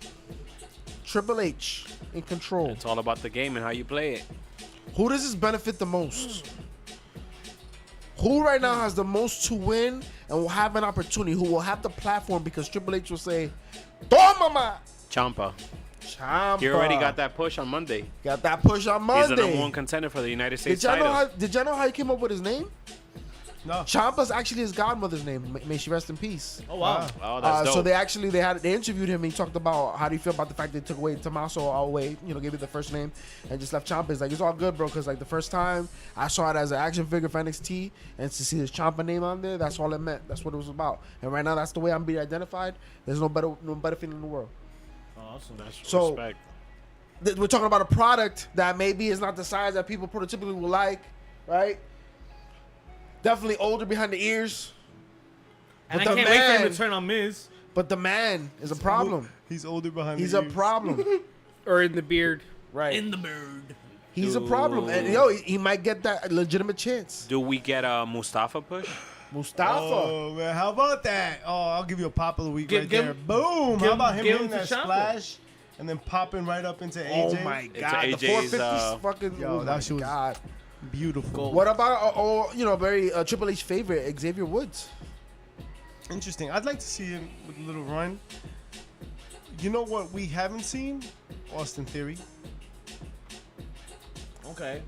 Triple H in control. It's all about the game and how you play it. Who does this benefit the most? Who right now has the most to win and will have an opportunity? Who will have the platform because Triple H will say, "Toma, ma." Ciampa. Ciampa. He already got that push on Monday. Got that push on He's Monday. the number one contender for the United States Did y'all title. know how he came up with his name? No. Ciampa's actually his godmother's name. May she rest in peace. Oh wow. Oh, that's dope. So they interviewed him and he talked about how do you feel about the fact they took away Tommaso away, gave it the first name and just left Ciampa. It's like it's all good, bro, because like the first time I saw it as an action figure for NXT and to see his Ciampa name on there, that's all it meant. That's what it was about. And right now that's the way I'm being identified. There's no better feeling in the world. Awesome. That's So- respect. We're talking about a product that maybe is not the size that people prototypically would like, right? Definitely older behind the ears. And I But the can't wait for him man- to turn on Miz. But the man is a problem. He's older behind He's the a ears. problem. Or in the beard. Right. In the bird. He's a problem. And he might get that legitimate chance. Do we get a Mustafa push? Mustafa. Oh, man. How about that? Oh, I'll give you a pop of the week Give- right there. Boom. give- How about him give hitting him that to Ciampa. splash and then popping right up into Oh AJ? my Into god. The AJ's, 450 fucking. Yo, oh that my shit was- god. Beautiful. What about very Triple H favorite, Xavier Woods? Interesting. I'd like to see him with a little run. You know what we haven't seen? Austin Theory. Okay.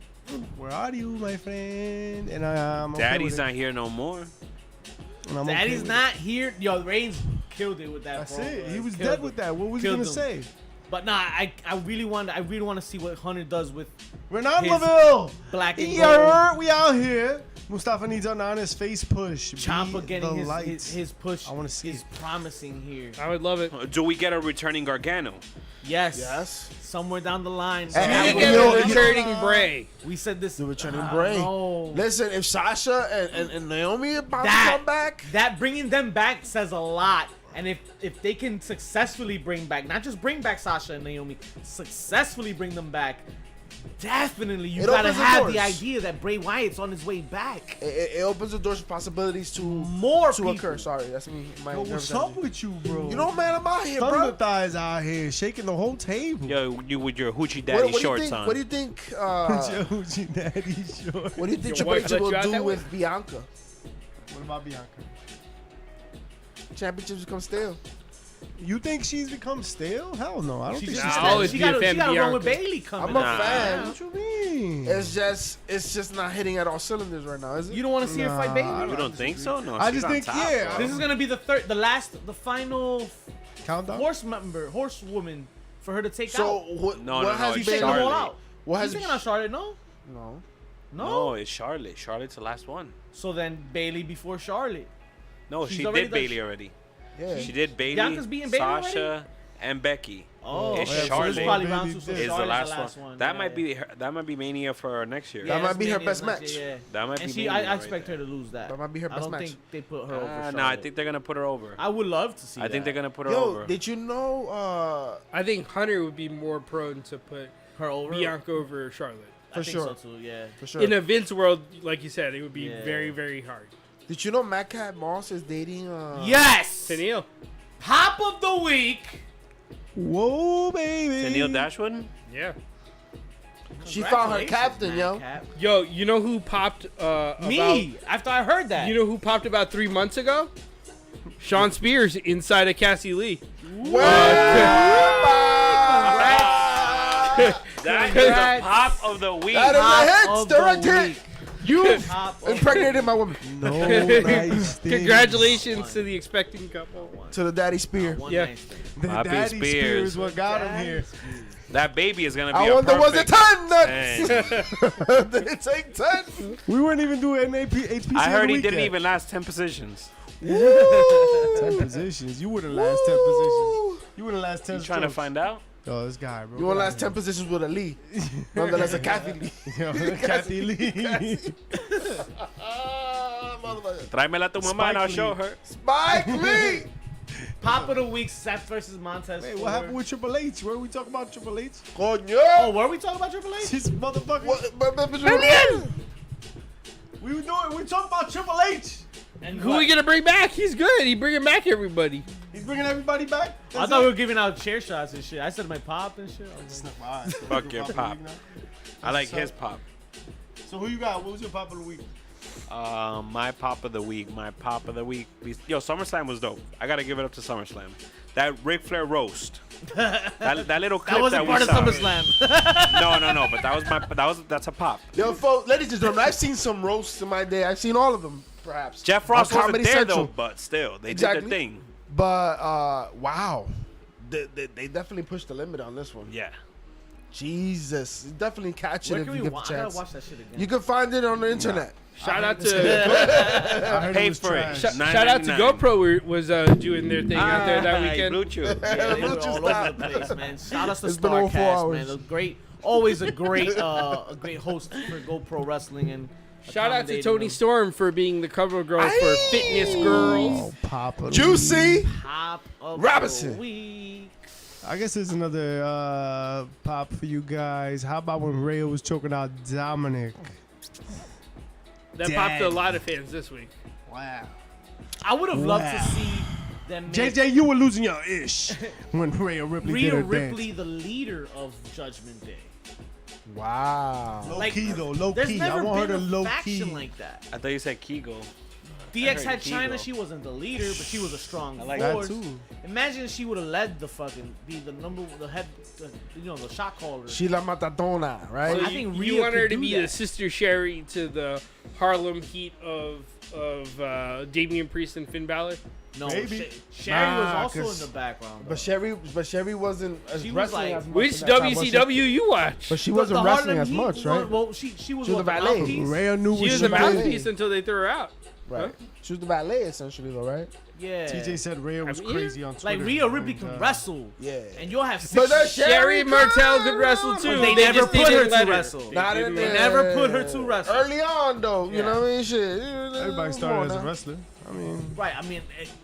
Where are you, my friend? And I'm okay Daddy's with it. not here no more. And I'm okay Daddy's with not here. Yo, Reigns killed it with it. that. That's promo, it. man. He was Killed dead him. with that. What was he Killed gonna him. say? But nah, I really want to see what Hunter does with Renan His Laville. black and Yeah, gold. we out here. Mustafa needs an honest face push. Ciampa Be getting the his lights. push. I wanna see is it. promising here. I would love it. Do we get a returning Gargano? Yes. Yes. Somewhere down the line. And- I and will- Get yo, a returning Bray. we said this. The returning Ah, Bray. no. Listen, if Sasha and Naomi about to That come back, that bringing them back says a lot. And if they can successfully bring back, not just bring back Sasha and Naomi, successfully bring them back, definitely you It gotta opens the have doors. the idea that Bray Wyatt's on his way back. it opens the doors for possibilities to More to people. occur. Sorry, that's me. My Yo, what's nervous up energy. with you, bro? You know, man, I'm out here, Thunder bro. thighs out here shaking the whole table. Yo, you with your hoochie daddy What do you shorts think? on. What do you think? Joji Daddy short. What do you think Your Triple wife H let will you out do that way? with Bianca? What about Bianca? Championships become stale. You think she's become stale? Hell no. I don't She's think just she's I'll stale. always she be a gotta, fan she of gotta run with Bianca. Bailey coming. I'm a Nah. fan. What you mean? It's just not hitting at all cylinders right now, is it? You don't want to see her fight Nah, Bailey? You don't think so? No. I she's just on think, top, yeah. bro. This is gonna be the final Countdown? horsewoman for her to take So out. what? No, what no, has it's She's been? taking them all Charlotte. out. What She's has taking out Charlotte, no? no? No, it's Charlotte. Charlotte's the last one. So then Bailey before Charlotte. No, She's she already did done- Bailey already. Yeah. She did Bailey, Bianca's beating Bailey already? Sasha, and Becky. Oh, It's okay. So Charlotte. this is probably Baby round two. So did. Is the Charlotte's last one. one. That yeah. might be her, that might be Mania for next year. Yeah, That might that's be her Mania's best next match. year, yeah. That might And be she, Mania I right expect there. her to lose that. That might be her I best don't match. think they put her over. Charlotte. Nah, I think they're gonna put her over. I would love to see. I think that. they're gonna put her Yo, over. did you know? I think Hunter would be more prone to put her over. Bianca over Charlotte. I For think sure. so too. Yeah. For sure. In a Vince world, like you said, it would be Yeah. very, very hard. Did you know Madcap Moss is dating? Yes. Tennille. Pop of the week. Whoa, baby. Tennille Dashwood? Yeah. She found her Congratulations, captain, yo. Madcap. Yo, you know who popped Me. After I heard that. You know who popped about 3 months ago? Sean Spears inside of Cassie Lee. That is Congrats. the pop of the week. That is Pop a hit, of the direct hit. week. You Top of impregnated my woman. No nice things. Congratulations to the expecting couple. To the daddy spear. One Yeah. nice thing. The Poppy Daddy Spears. Spears what got him here. That baby is gonna be I a wonder was it perfect 10 nuts? 10. Did it take 10? We weren't even doing HPC I of heard the he week didn't yet. even last 10 positions. 10 positions. You wouldn't last 10 positions. You wouldn't last 10 You trying to strokes. find out? Yo, this guy, bro. You want to last 10 positions with a Lee. Nonetheless, a Kathy Lee. Yo, Kathy Lee. Tráemela tu mamá and I'll Spike show Lee. her. Spike Lee! Pop of the week. Seth versus Montez. Hey, Ford. what happened with Triple H? Where we talking about Triple H? Coño! Oh, were we talking about Triple H? This motherfucker. We were doing. We talking about Triple H. And Who what? we gonna bring back? He's good. He bringing back everybody. He's bringing everybody back. I thought we were giving out chair shots and shit. I said my pop and shit. I was like, Fuck your pop. I like his pop. So who you got? What was your pop of the week? My pop of the week. My pop of the week. Yo, SummerSlam was dope. I gotta give it up to SummerSlam. That Ric Flair roast. that little clip that wasn't we part of saw. SummerSlam. No. But that's a pop. Yo, folks, ladies and gentlemen, I've seen some roasts in my day. I've seen all of them. perhaps. Jeff Ross on wasn't Comedy there Central. though, but still, they did Exactly. their thing. But wow, they definitely pushed the limit on this one. Yeah. Jesus, definitely catch it Where if can you we get the watch? I gotta chance. watch that shit again. You can find it on the internet. Shout out to I heard Pay it was for it. trash. shout out to $9.99. GoPro was doing their thing out there that weekend. Blue Chew. Yeah, they were Just all over the place, man. Shout out to It's been over 4 Starcast, man. hours. A great, always a great host for GoPro Wrestling and. Shout out to accommodating Tony them. Storm for being the cover girl for Fitness Girls. Papa. Juicy. Top of Robinson. the week. I guess there's another pop for you guys. How about when Rhea was choking out Dominic? That popped a lot of fans this week. Wow. I would have loved Wow. to see them make JJ, you were losing your ish when Rhea Ripley Rhea did her Ripley dance. the leader of Judgment Day. Wow. Low Like, key though, low There's key. I never want her been to a low faction key. like that. I thought you said Kegel. DX heard had China. Kegel. She wasn't the leader, but she was a strong I like that force. too. Imagine if she would have led the fucking be the head, the shot caller. Sheila Matadona, right? So I you, think you Rhea want her could to do be that. the Sister Sherry to the Harlem Heat of Damian Priest and Finn Balor? no, Maybe. Sherry was Nah, also 'cause- in the background. But Sherry wasn't as She was wrestling like- as much. Which at that time, was she? WCW you watch? But she The wasn't wrestling Harlem as Heat much, right? Well, she was She was what, the the valet. mouthpiece? Rhea knew She what was she the did. mouthpiece until they threw her out. Right. She was the valet essentially, though, right? Yeah. TJ said Rhea was I mean, crazy on Twitter. Like Rhea Ripley and, can wrestle, Yeah. and you'll have. But six- Sherry Martel could wrestle But too. they never just put her didn't to let wrestle. They Not didn't in They let the- never put her to wrestle. Early on, though, you Yeah. know what I mean? Shit. everybody started as a wrestler. I mean, Right. I mean,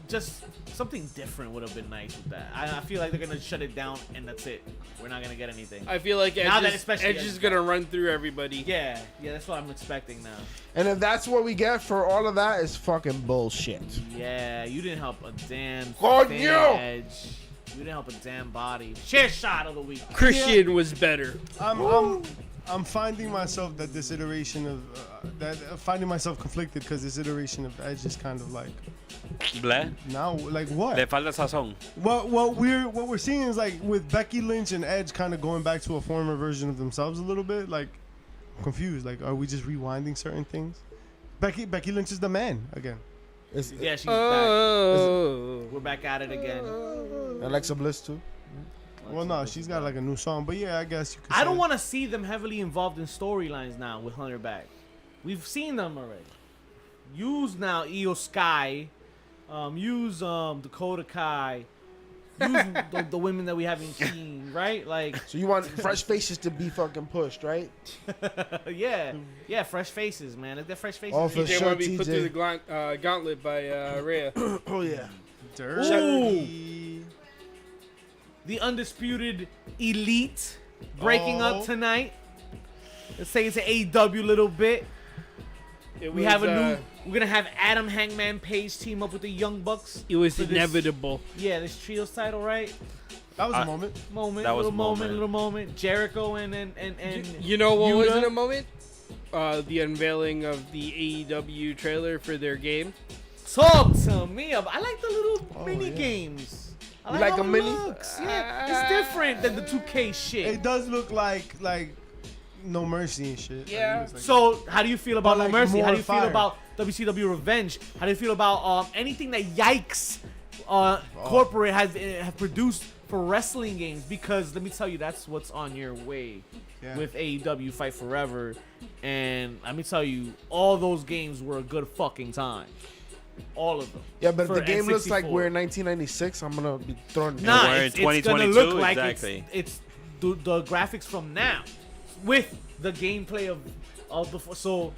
just something different would have been nice with that. I feel like they're gonna shut it down, and that's it. We're not gonna get anything. I feel like Now that Edge especially is Edge- gonna run through everybody. Yeah, that's what I'm expecting now. And if that's what we get for all of that, it's fucking bullshit. Yeah, you didn't help a damn Coño! thing, Edge. You didn't help a damn body. Chair shot of the week. Christian was better. I'm finding myself that this iteration of finding myself conflicted because this iteration of Edge is kind of like Bleh. now like what? Le falta sazón. What we're seeing is like with Becky Lynch and Edge kind of going back to a former version of themselves a little bit. Like I'm confused. Like are we just rewinding certain things? Becky Lynch is the man again. It's, Yeah, she's back. Oh. We're back at it again. Alexa Bliss, too. Well, no, she's got like a new song, but yeah, I guess you could. I don't say- want to see them heavily involved in storylines now with Hunter back. We've seen them already. Use now Io Sky. Use Dakota Kai. Use the women that we haven't seen, right? Like, So you want fresh faces to be fucking pushed, right? yeah, fresh faces, man. They're fresh faces. All for TJ sure, want to be put TJ. through the gauntlet by Rhea. Oh, yeah. Dirty. The undisputed elite breaking Oh. up tonight. Let's say it's an AEW little bit. It We was, have a new. We're gonna have Adam Hangman Page team up with the Young Bucks. It was for this- inevitable. Yeah, this trios title, right? That was a moment. Moment, That was little a moment, moment. little moment. Jericho and You know what was Yuta. in a moment? The unveiling of the AEW trailer for their game. Talk to me. I like the little mini yeah. games. I You like how a it mini? looks. Yeah, it's different than the 2K shit. It does look like No Mercy and shit. Like, Yeah. it looks like- So, how do you feel about But, No like, Mercy? How more do you feel fire. about WCW Revenge? How do you feel about anything that Yikes Oh. Corporate have produced for wrestling games? Because let me tell you, that's what's on your way Yeah. with AEW Fight Forever. And let me tell you, all those games were a good fucking time. All of them. Yeah, but if For the game looks like N64. we're in 1996, I'm going to be throwing Nah, we're in it's gonna 2022, look like exactly. it's the graphics from now with the gameplay of the. So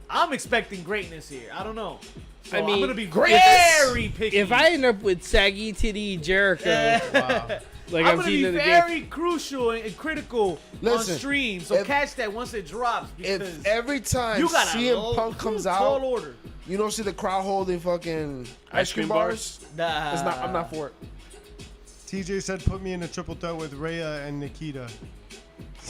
I'm expecting greatness here. I don't know. So I mean, I'm gonna be greatness! very picky. If I end up with saggy titty Jericho, Wow. like I'm I'm gonna seeing be in the game, very crucial and critical Listen, on stream. So if- catch that once it drops because If every time you got CM Punk comes tall out, order. you don't see the crowd holding fucking ice cream bars. Nah. It's not. I'm not for it. TJ said, "Put me in a triple threat with Rhea and Nikita."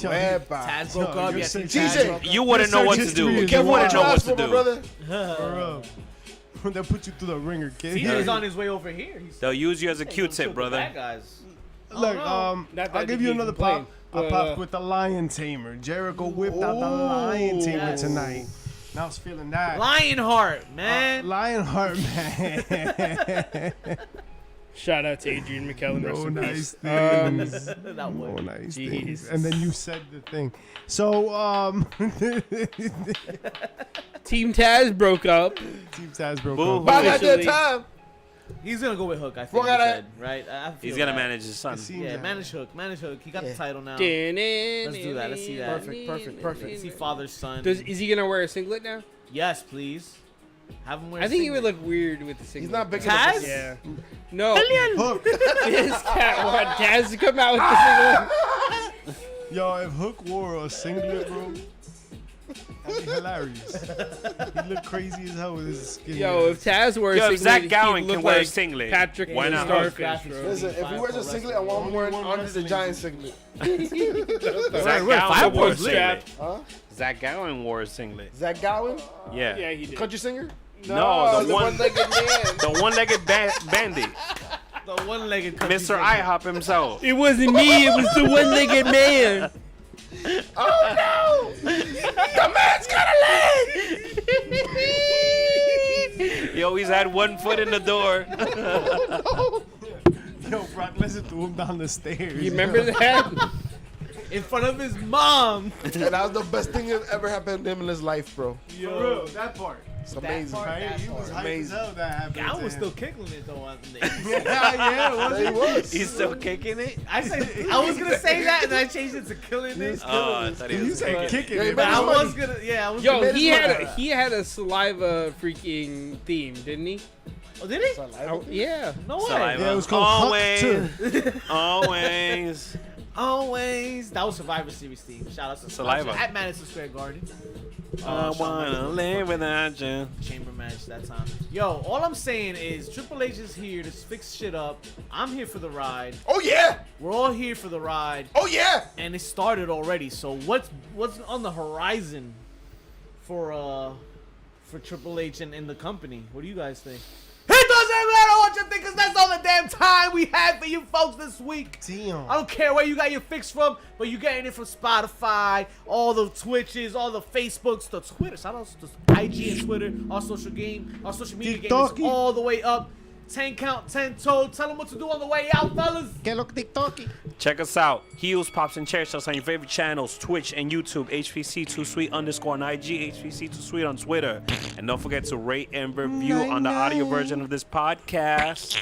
Yo, Wepa. Taz Yo, broke up. you're Yeah, saying Taz TJ, broke up. You wouldn't know what to history do. is You Careful wouldn't what you know what ask to for, my do. brother. For real. They'll put you through the ringer, kid. TJ's on his way over here. He's They'll use you as a Hey, don't kill Q-tip, the brother. bad guys. Look, Not that I'll give he you can another complain, pop. I but, popped with the Lion Tamer. Jericho whipped out the Lion Tamer Yes. tonight. Now I was feeling that. Lionheart, man. Lionheart, man. Shout out to Adrian McKellen. rest No in nice peace. things. That No one. nice Jeez. things. And then you said the thing. So, Team Taz broke up. Team Taz broke Boo. up. But at that Officially. time, He's gonna go with Hook, I think. Fuck He that. said, right? I feel He's gonna that. manage his son. It seems Yeah, that- manage Hook. Manage Hook. He got the title now. Let's Let's do that. Let's see that. Perfect. See father, son. Is he gonna wear a singlet now? Yes, please. Have him wear. I a think he would singlet. look weird with the singlet. he's not big Taz? enough. Yeah. No. Hook. This cat want Taz to come out with the singlet. Yo, if Hook wore a singlet, bro, that'd be hilarious. He looked crazy as hell with his skin. Yo, if Taz wore a Yo, singlet, if Zach he'd Gowen look can wear a like singlet, Patrick why from not? Starfish, bro. Listen, if he wears a singlet, I want him wearing Andre the Giant singlet. Zach Wait, Gowen five wore a points singlet. Huh? Zach Gowen wore a singlet. Zach Gowen? Yeah. Yeah, he did. Country singer? No, the one- one-legged man. The one-legged bandit, The one-legged country Mr. singer. IHOP himself. It wasn't me. It was the one-legged man. Oh no! The man's got a leg! He always had one foot in the door. Yo, Brock Lesnar threw him down the stairs. You remember that? In front of his mom. And that was the best thing that ever happened to him in his life, bro. For real, that part. It's amazing. Right? He was hyped as Amazing. hell that happened. I to was him. still kicking it though. On the yeah, was He was. He's still kicking it. I said I was gonna say that, and I changed it to killing it. Oh, I thought he You was said kicking. kicking Yeah, it. but But man. I money. was gonna, yeah, I was. Yo, gonna he mention had that. he had a saliva freaking theme, didn't he? Oh, did he? Oh, yeah. No way. Saliva. Yeah, it was called Always. Huck Always. Always. That was Survivor Series theme. Shout out to Saliva. at Madison Square Garden. I wanna live without you. Chamber match that time. Yo, all I'm saying is Triple H is here to fix shit up. I'm here for the ride. Oh yeah! We're all here for the ride, Oh yeah! and it started already. So what's on the horizon for Triple H and the company? What do you guys think? It doesn't matter what you think, because that's all the damn time we have for you folks this week. Damn. I don't care where you got your fix from, but you're getting it from Spotify, all the Twitches, all the Facebooks, the Twitter. Shout out to IG and Twitter, our social media game TikTok. is all the way up. 10 count, 10 toe. Tell them what to do on the way out, fellas. Que lo que TikTok. Check us out. Heels, Pops, and Chair Shots on your favorite channels, Twitch and YouTube, HPC2Sweet_ on IG, HPC2Sweet on Twitter. And don't forget to rate and review on the audio version of this podcast.